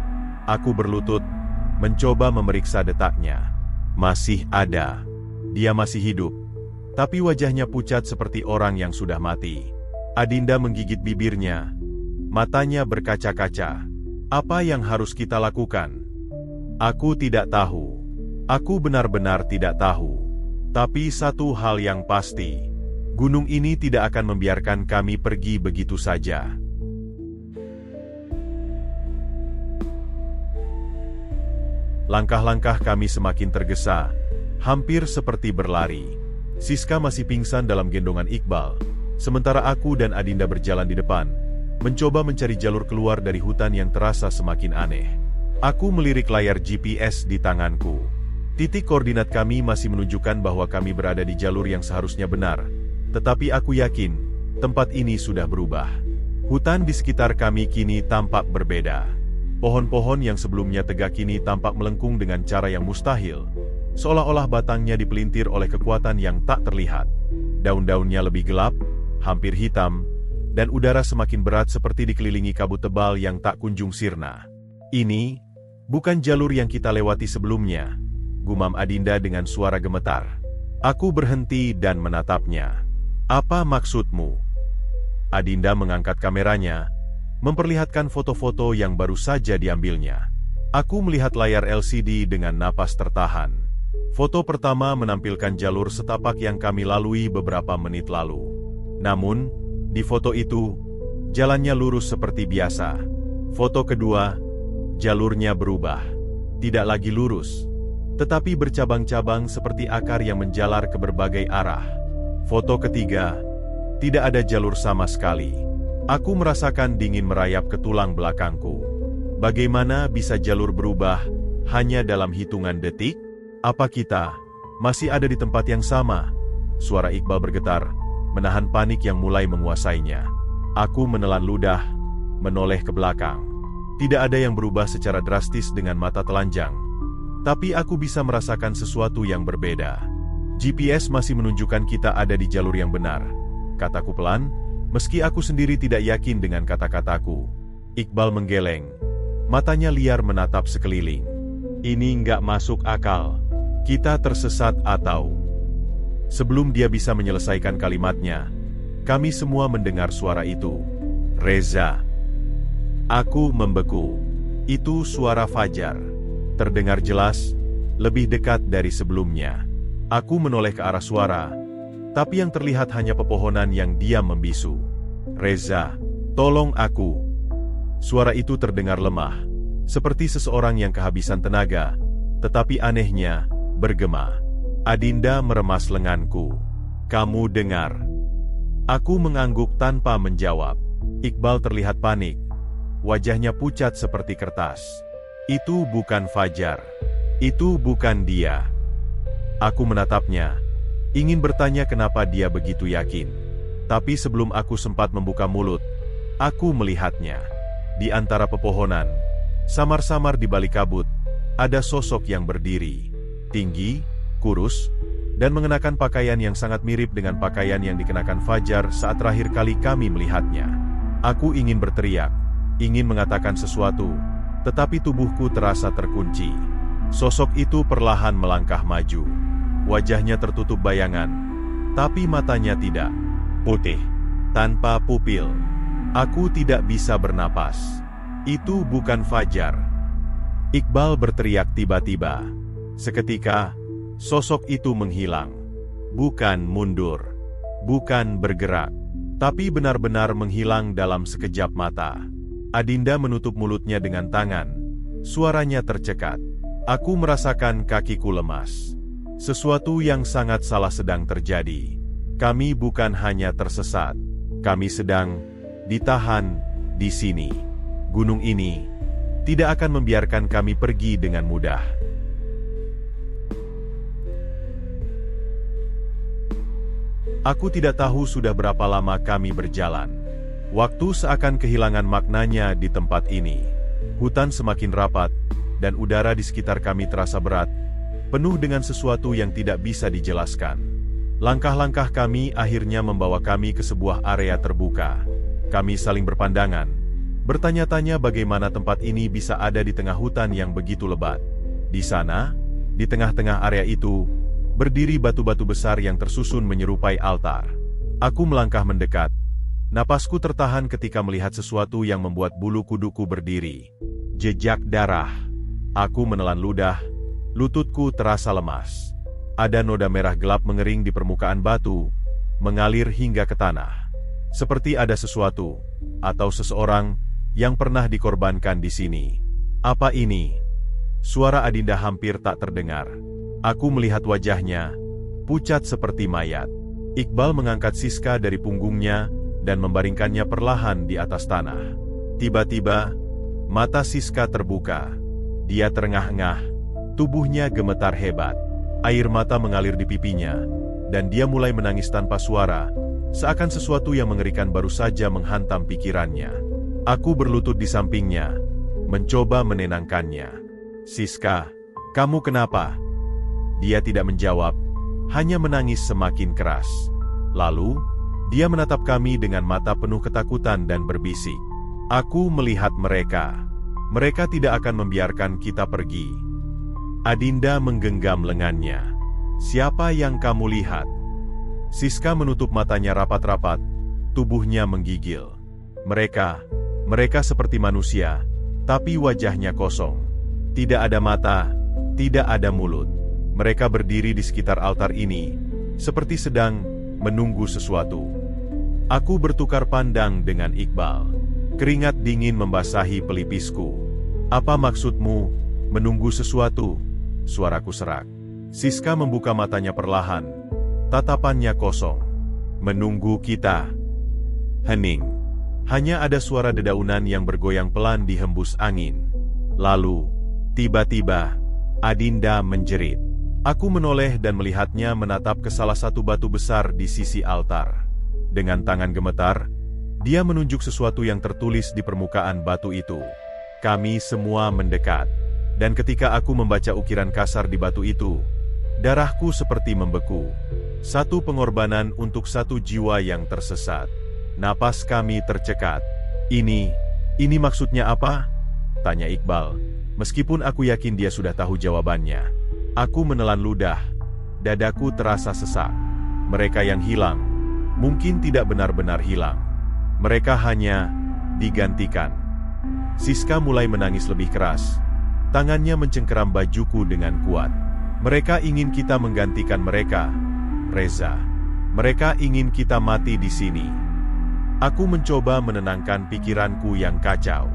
Aku berlutut, mencoba memeriksa detaknya. Masih ada. Dia masih hidup, tapi wajahnya pucat seperti orang yang sudah mati. Adinda menggigit bibirnya. Matanya berkaca-kaca. Apa yang harus kita lakukan? Aku tidak tahu. Aku benar-benar tidak tahu. Tapi satu hal yang pasti, gunung ini tidak akan membiarkan kami pergi begitu saja. Langkah-langkah kami semakin tergesa, hampir seperti berlari. Siska masih pingsan dalam gendongan Iqbal, sementara aku dan Adinda berjalan di depan, mencoba mencari jalur keluar dari hutan yang terasa semakin aneh. Aku melirik layar GPS di tanganku. Titik koordinat kami masih menunjukkan bahwa kami berada di jalur yang seharusnya benar, tetapi aku yakin, tempat ini sudah berubah. Hutan di sekitar kami kini tampak berbeda. Pohon-pohon yang sebelumnya tegak kini tampak melengkung dengan cara yang mustahil, seolah-olah batangnya dipelintir oleh kekuatan yang tak terlihat. Daun-daunnya lebih gelap, hampir hitam, dan udara semakin berat seperti dikelilingi kabut tebal yang tak kunjung sirna. Ini bukan jalur yang kita lewati sebelumnya, gumam Adinda dengan suara gemetar. Aku berhenti dan menatapnya. Apa maksudmu? Adinda mengangkat kameranya, memperlihatkan foto-foto yang baru saja diambilnya. Aku melihat layar LCD dengan napas tertahan. Foto pertama menampilkan jalur setapak yang kami lalui beberapa menit lalu. Namun, di foto itu, jalannya lurus seperti biasa. Foto kedua, jalurnya berubah. Tidak lagi lurus, tetapi bercabang-cabang seperti akar yang menjalar ke berbagai arah. Foto ketiga, tidak ada jalur sama sekali. Aku merasakan dingin merayap ke tulang belakangku. Bagaimana bisa jalur berubah hanya dalam hitungan detik? Apa kita masih ada di tempat yang sama? Suara Iqbal bergetar, menahan panik yang mulai menguasainya. Aku menelan ludah, menoleh ke belakang. Tidak ada yang berubah secara drastis dengan mata telanjang. Tapi aku bisa merasakan sesuatu yang berbeda. GPS masih menunjukkan kita ada di jalur yang benar, kataku pelan, meski aku sendiri tidak yakin dengan kata-kataku. Iqbal menggeleng. Matanya liar menatap sekeliling. Ini nggak masuk akal. Kita tersesat atau... Sebelum dia bisa menyelesaikan kalimatnya, kami semua mendengar suara itu. Reza. Aku membeku. Itu suara Fajar. Terdengar jelas, lebih dekat dari sebelumnya. Aku menoleh ke arah suara, tapi yang terlihat hanya pepohonan yang diam membisu. Reza, tolong aku. Suara itu terdengar lemah, seperti seseorang yang kehabisan tenaga, tetapi anehnya, bergema. Adinda meremas lenganku. Kamu dengar? Aku mengangguk tanpa menjawab. Iqbal terlihat panik. Wajahnya pucat seperti kertas. Itu bukan Fajar. Itu bukan dia. Aku menatapnya, ingin bertanya kenapa dia begitu yakin. Tapi sebelum aku sempat membuka mulut, aku melihatnya. Di antara pepohonan, samar-samar di balik kabut, ada sosok yang berdiri. Tinggi, kurus, dan mengenakan pakaian yang sangat mirip dengan pakaian yang dikenakan Fajar saat terakhir kali kami melihatnya. Aku ingin berteriak, ingin mengatakan sesuatu, tetapi tubuhku terasa terkunci. Sosok itu perlahan melangkah maju. Wajahnya tertutup bayangan, tapi matanya tidak. putih, tanpa pupil. Aku tidak bisa bernapas. Itu bukan Fajar. Iqbal berteriak tiba-tiba. Seketika, sosok itu menghilang. Bukan mundur, bukan bergerak, tapi benar-benar menghilang dalam sekejap mata. Adinda menutup mulutnya dengan tangan. Suaranya tercekat. Aku merasakan kakiku lemas. Sesuatu yang sangat salah sedang terjadi. Kami bukan hanya tersesat. Kami sedang ditahan di sini. Gunung ini tidak akan membiarkan kami pergi dengan mudah. Aku tidak tahu sudah berapa lama kami berjalan. Waktu seakan kehilangan maknanya di tempat ini. Hutan semakin rapat, dan udara di sekitar kami terasa berat, penuh dengan sesuatu yang tidak bisa dijelaskan. Langkah-langkah kami akhirnya membawa kami ke sebuah area terbuka. Kami saling berpandangan, bertanya-tanya bagaimana tempat ini bisa ada di tengah hutan yang begitu lebat. Di sana, di tengah-tengah area itu, berdiri batu-batu besar yang tersusun menyerupai altar. Aku melangkah mendekat. Napasku tertahan ketika melihat sesuatu yang membuat bulu kuduku berdiri. Jejak darah. Aku menelan ludah. Lututku terasa lemas. Ada noda merah gelap mengering di permukaan batu, mengalir hingga ke tanah. Seperti ada sesuatu, atau seseorang, yang pernah dikorbankan di sini. Apa ini? Suara Adinda hampir tak terdengar. Aku melihat wajahnya, pucat seperti mayat. Iqbal mengangkat Siska dari punggungnya, dan membaringkannya perlahan di atas tanah. Tiba-tiba, mata Siska terbuka. Dia terengah-engah, tubuhnya gemetar hebat. Air mata mengalir di pipinya, dan dia mulai menangis tanpa suara, seakan sesuatu yang mengerikan baru saja menghantam pikirannya. Aku berlutut di sampingnya, mencoba menenangkannya. Siska, kamu kenapa? Dia tidak menjawab, hanya menangis semakin keras. Lalu, dia menatap kami dengan mata penuh ketakutan dan berbisik. Aku melihat mereka. Mereka tidak akan membiarkan kita pergi. Adinda menggenggam lengannya. Siapa yang kamu lihat? Siska menutup matanya rapat-rapat, tubuhnya menggigil. Mereka seperti manusia, tapi wajahnya kosong. Tidak ada mata, tidak ada mulut. Mereka berdiri di sekitar altar ini, seperti sedang menunggu sesuatu. Aku bertukar pandang dengan Iqbal. Keringat dingin membasahi pelipisku. Apa maksudmu, menunggu sesuatu? Suaraku serak. Siska membuka matanya perlahan. Tatapannya kosong. Menunggu kita. Hening. Hanya ada suara dedaunan yang bergoyang pelan dihembus angin. Lalu, tiba-tiba, Adinda menjerit. Aku menoleh dan melihatnya menatap ke salah satu batu besar di sisi altar. Dengan tangan gemetar, dia menunjuk sesuatu yang tertulis di permukaan batu itu. Kami semua mendekat. Dan ketika aku membaca ukiran kasar di batu itu, darahku seperti membeku. Satu pengorbanan untuk satu jiwa yang tersesat. Napas kami tercekat. Ini maksudnya apa? Tanya Iqbal. Meskipun aku yakin dia sudah tahu jawabannya. Aku menelan ludah. Dadaku terasa sesak. Mereka yang hilang, mungkin tidak benar-benar hilang. Mereka hanya digantikan. Siska mulai menangis lebih keras. Tangannya mencengkeram bajuku dengan kuat. Mereka ingin kita menggantikan mereka, Reza. Mereka ingin kita mati di sini. Aku mencoba menenangkan pikiranku yang kacau.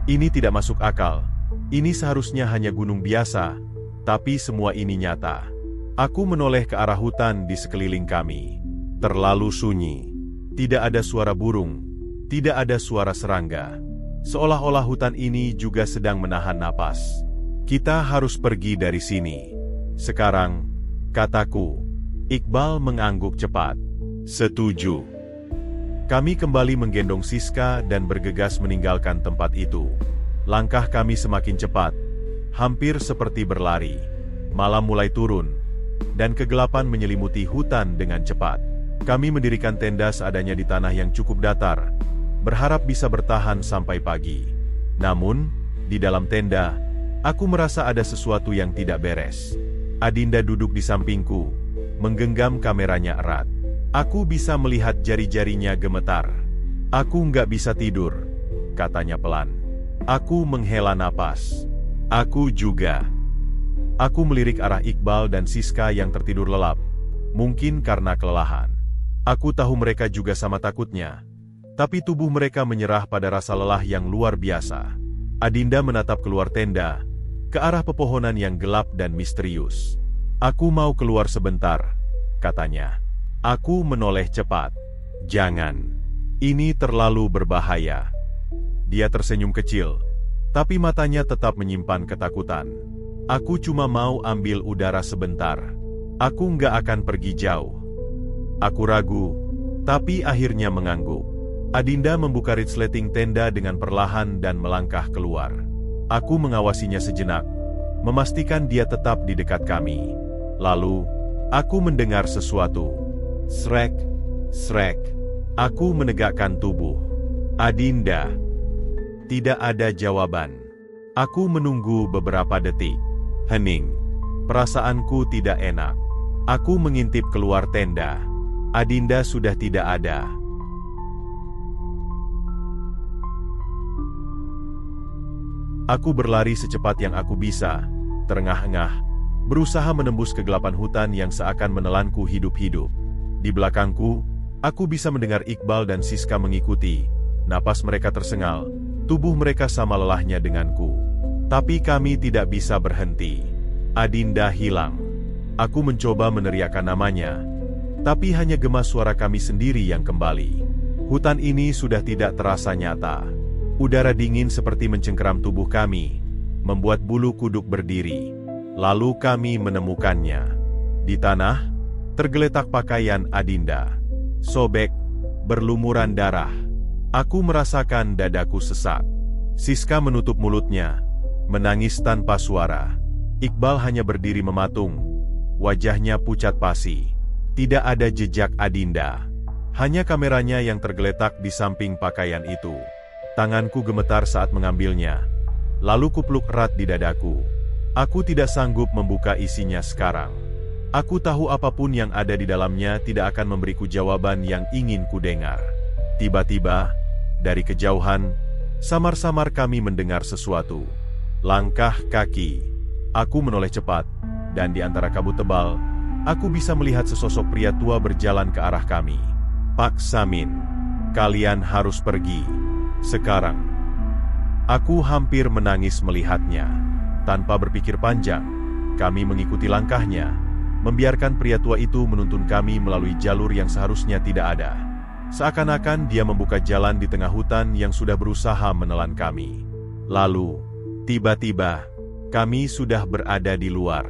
Ini tidak masuk akal. Ini seharusnya hanya gunung biasa, tapi semua ini nyata. Aku menoleh ke arah hutan di sekeliling kami. Terlalu sunyi. Tidak ada suara burung. Tidak ada suara serangga. Seolah-olah hutan ini juga sedang menahan napas. Kita harus pergi dari sini. Sekarang, kataku. Iqbal mengangguk cepat. Setuju. Kami kembali menggendong Siska dan bergegas meninggalkan tempat itu. Langkah kami semakin cepat, hampir seperti berlari. Malam mulai turun, dan kegelapan menyelimuti hutan dengan cepat. Kami mendirikan tenda seadanya di tanah yang cukup datar, berharap bisa bertahan sampai pagi. Namun, di dalam tenda, aku merasa ada sesuatu yang tidak beres. Adinda duduk di sampingku, menggenggam kameranya erat. Aku bisa melihat jari-jarinya gemetar. Aku nggak bisa tidur, katanya pelan. Aku menghela napas. Aku juga. Aku melirik arah Iqbal dan Siska yang tertidur lelap. Mungkin karena kelelahan. Aku tahu mereka juga sama takutnya. Tapi tubuh mereka menyerah pada rasa lelah yang luar biasa. Adinda menatap keluar tenda, ke arah pepohonan yang gelap dan misterius. Aku mau keluar sebentar, katanya. Aku menoleh cepat. Jangan. Ini terlalu berbahaya. Dia tersenyum kecil, tapi matanya tetap menyimpan ketakutan. Aku cuma mau ambil udara sebentar. Aku nggak akan pergi jauh. Aku ragu, tapi akhirnya mengangguk. Adinda membuka resleting tenda dengan perlahan dan melangkah keluar. Aku mengawasinya sejenak, memastikan dia tetap di dekat kami. Lalu, aku mendengar sesuatu. Srek, srek. Aku menegakkan tubuh. Adinda. Tidak ada jawaban. Aku menunggu beberapa detik. Hening. Perasaanku tidak enak. Aku mengintip keluar tenda. Adinda sudah tidak ada. Aku berlari secepat yang aku bisa, terengah-engah, berusaha menembus kegelapan hutan yang seakan menelanku hidup-hidup. Di belakangku, aku bisa mendengar Iqbal dan Siska mengikuti. Napas mereka tersengal, tubuh mereka sama lelahnya denganku. Tapi kami tidak bisa berhenti. Adinda hilang. Aku mencoba meneriakkan namanya, tapi hanya gemas suara kami sendiri yang kembali. Hutan ini sudah tidak terasa nyata. Udara dingin seperti mencengkeram tubuh kami, membuat bulu kuduk berdiri. Lalu kami menemukannya. Di tanah, tergeletak pakaian Adinda. Sobek, berlumuran darah. Aku merasakan dadaku sesak. Siska menutup mulutnya, menangis tanpa suara. Iqbal hanya berdiri mematung. Wajahnya pucat pasi. Tidak ada jejak Adinda. Hanya kameranya yang tergeletak di samping pakaian itu. Tanganku gemetar saat mengambilnya. Lalu kupeluk erat di dadaku. Aku tidak sanggup membuka isinya sekarang. Aku tahu apapun yang ada di dalamnya tidak akan memberiku jawaban yang ingin ku dengar. Tiba-tiba, dari kejauhan, samar-samar kami mendengar sesuatu. Langkah kaki. Aku menoleh cepat, dan di antara kabut tebal, aku bisa melihat sesosok pria tua berjalan ke arah kami. Pak Samin, kalian harus pergi. Sekarang. Aku hampir menangis melihatnya. Tanpa berpikir panjang, kami mengikuti langkahnya, membiarkan pria tua itu menuntun kami melalui jalur yang seharusnya tidak ada. Seakan-akan dia membuka jalan di tengah hutan yang sudah berusaha menelan kami. Lalu, tiba-tiba, kami sudah berada di luar.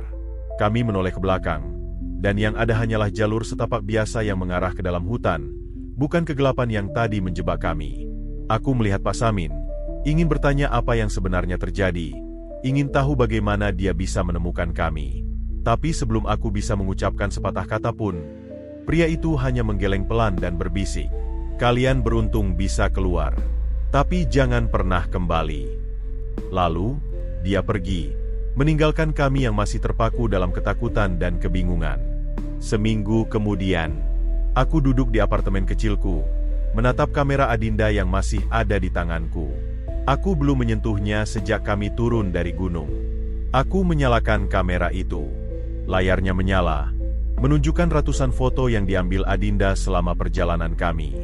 Kami menoleh ke belakang, dan yang ada hanyalah jalur setapak biasa yang mengarah ke dalam hutan, bukan kegelapan yang tadi menjebak kami. Aku melihat Pak Samin, ingin bertanya apa yang sebenarnya terjadi, ingin tahu bagaimana dia bisa menemukan kami. Tapi sebelum aku bisa mengucapkan sepatah kata pun, pria itu hanya menggeleng pelan dan berbisik, "Kalian beruntung bisa keluar, tapi jangan pernah kembali." Lalu, dia pergi, meninggalkan kami yang masih terpaku dalam ketakutan dan kebingungan. Seminggu kemudian, aku duduk di apartemen kecilku, menatap kamera Adinda yang masih ada di tanganku. Aku belum menyentuhnya sejak kami turun dari gunung. Aku menyalakan kamera itu. Layarnya menyala, menunjukkan ratusan foto yang diambil Adinda selama perjalanan kami.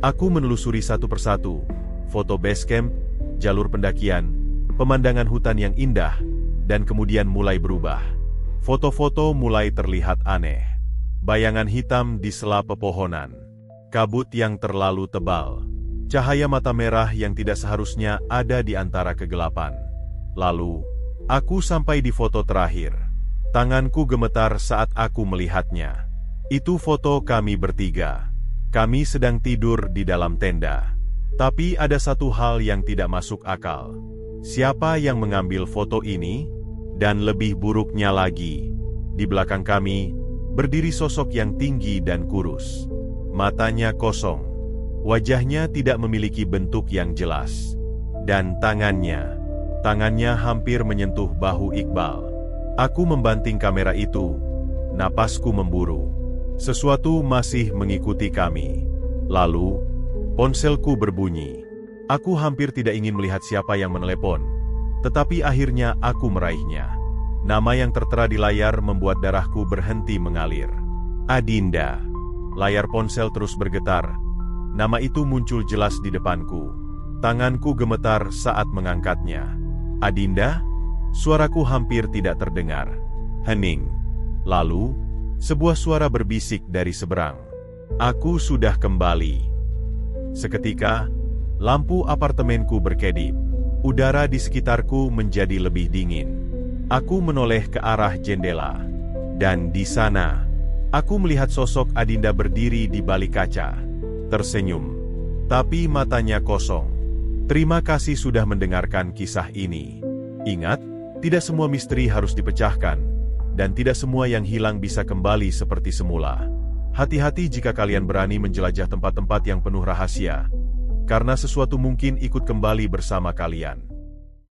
Aku menelusuri satu persatu, foto base camp, jalur pendakian, pemandangan hutan yang indah, dan kemudian mulai berubah. Foto-foto mulai terlihat aneh. Bayangan hitam di sela pepohonan. Kabut yang terlalu tebal. Cahaya mata merah yang tidak seharusnya ada di antara kegelapan. Lalu, aku sampai di foto terakhir. Tanganku gemetar saat aku melihatnya. Itu foto kami bertiga. Kami sedang tidur di dalam tenda. Tapi ada satu hal yang tidak masuk akal. Siapa yang mengambil foto ini? Dan lebih buruknya lagi, di belakang kami, berdiri sosok yang tinggi dan kurus. Matanya kosong. Wajahnya tidak memiliki bentuk yang jelas. Dan tangannya hampir menyentuh bahu Iqbal. Aku membanting kamera itu. Napasku memburu. Sesuatu masih mengikuti kami. Lalu, ponselku berbunyi. Aku hampir tidak ingin melihat siapa yang menelepon, tetapi akhirnya aku meraihnya. Nama yang tertera di layar membuat darahku berhenti mengalir. Adinda. Layar ponsel terus bergetar. Nama itu muncul jelas di depanku. Tanganku gemetar saat mengangkatnya. Adinda? Suaraku hampir tidak terdengar. Hening. Lalu, sebuah suara berbisik dari seberang. Aku sudah kembali. Seketika, lampu apartemenku berkedip. Udara di sekitarku menjadi lebih dingin. Aku menoleh ke arah jendela. Dan di sana, aku melihat sosok Adinda berdiri di balik kaca. Tersenyum. Tapi matanya kosong. Terima kasih sudah mendengarkan kisah ini. Ingat, tidak semua misteri harus dipecahkan, dan tidak semua yang hilang bisa kembali seperti semula. Hati-hati jika kalian berani menjelajah tempat-tempat yang penuh rahasia, karena sesuatu mungkin ikut kembali bersama kalian.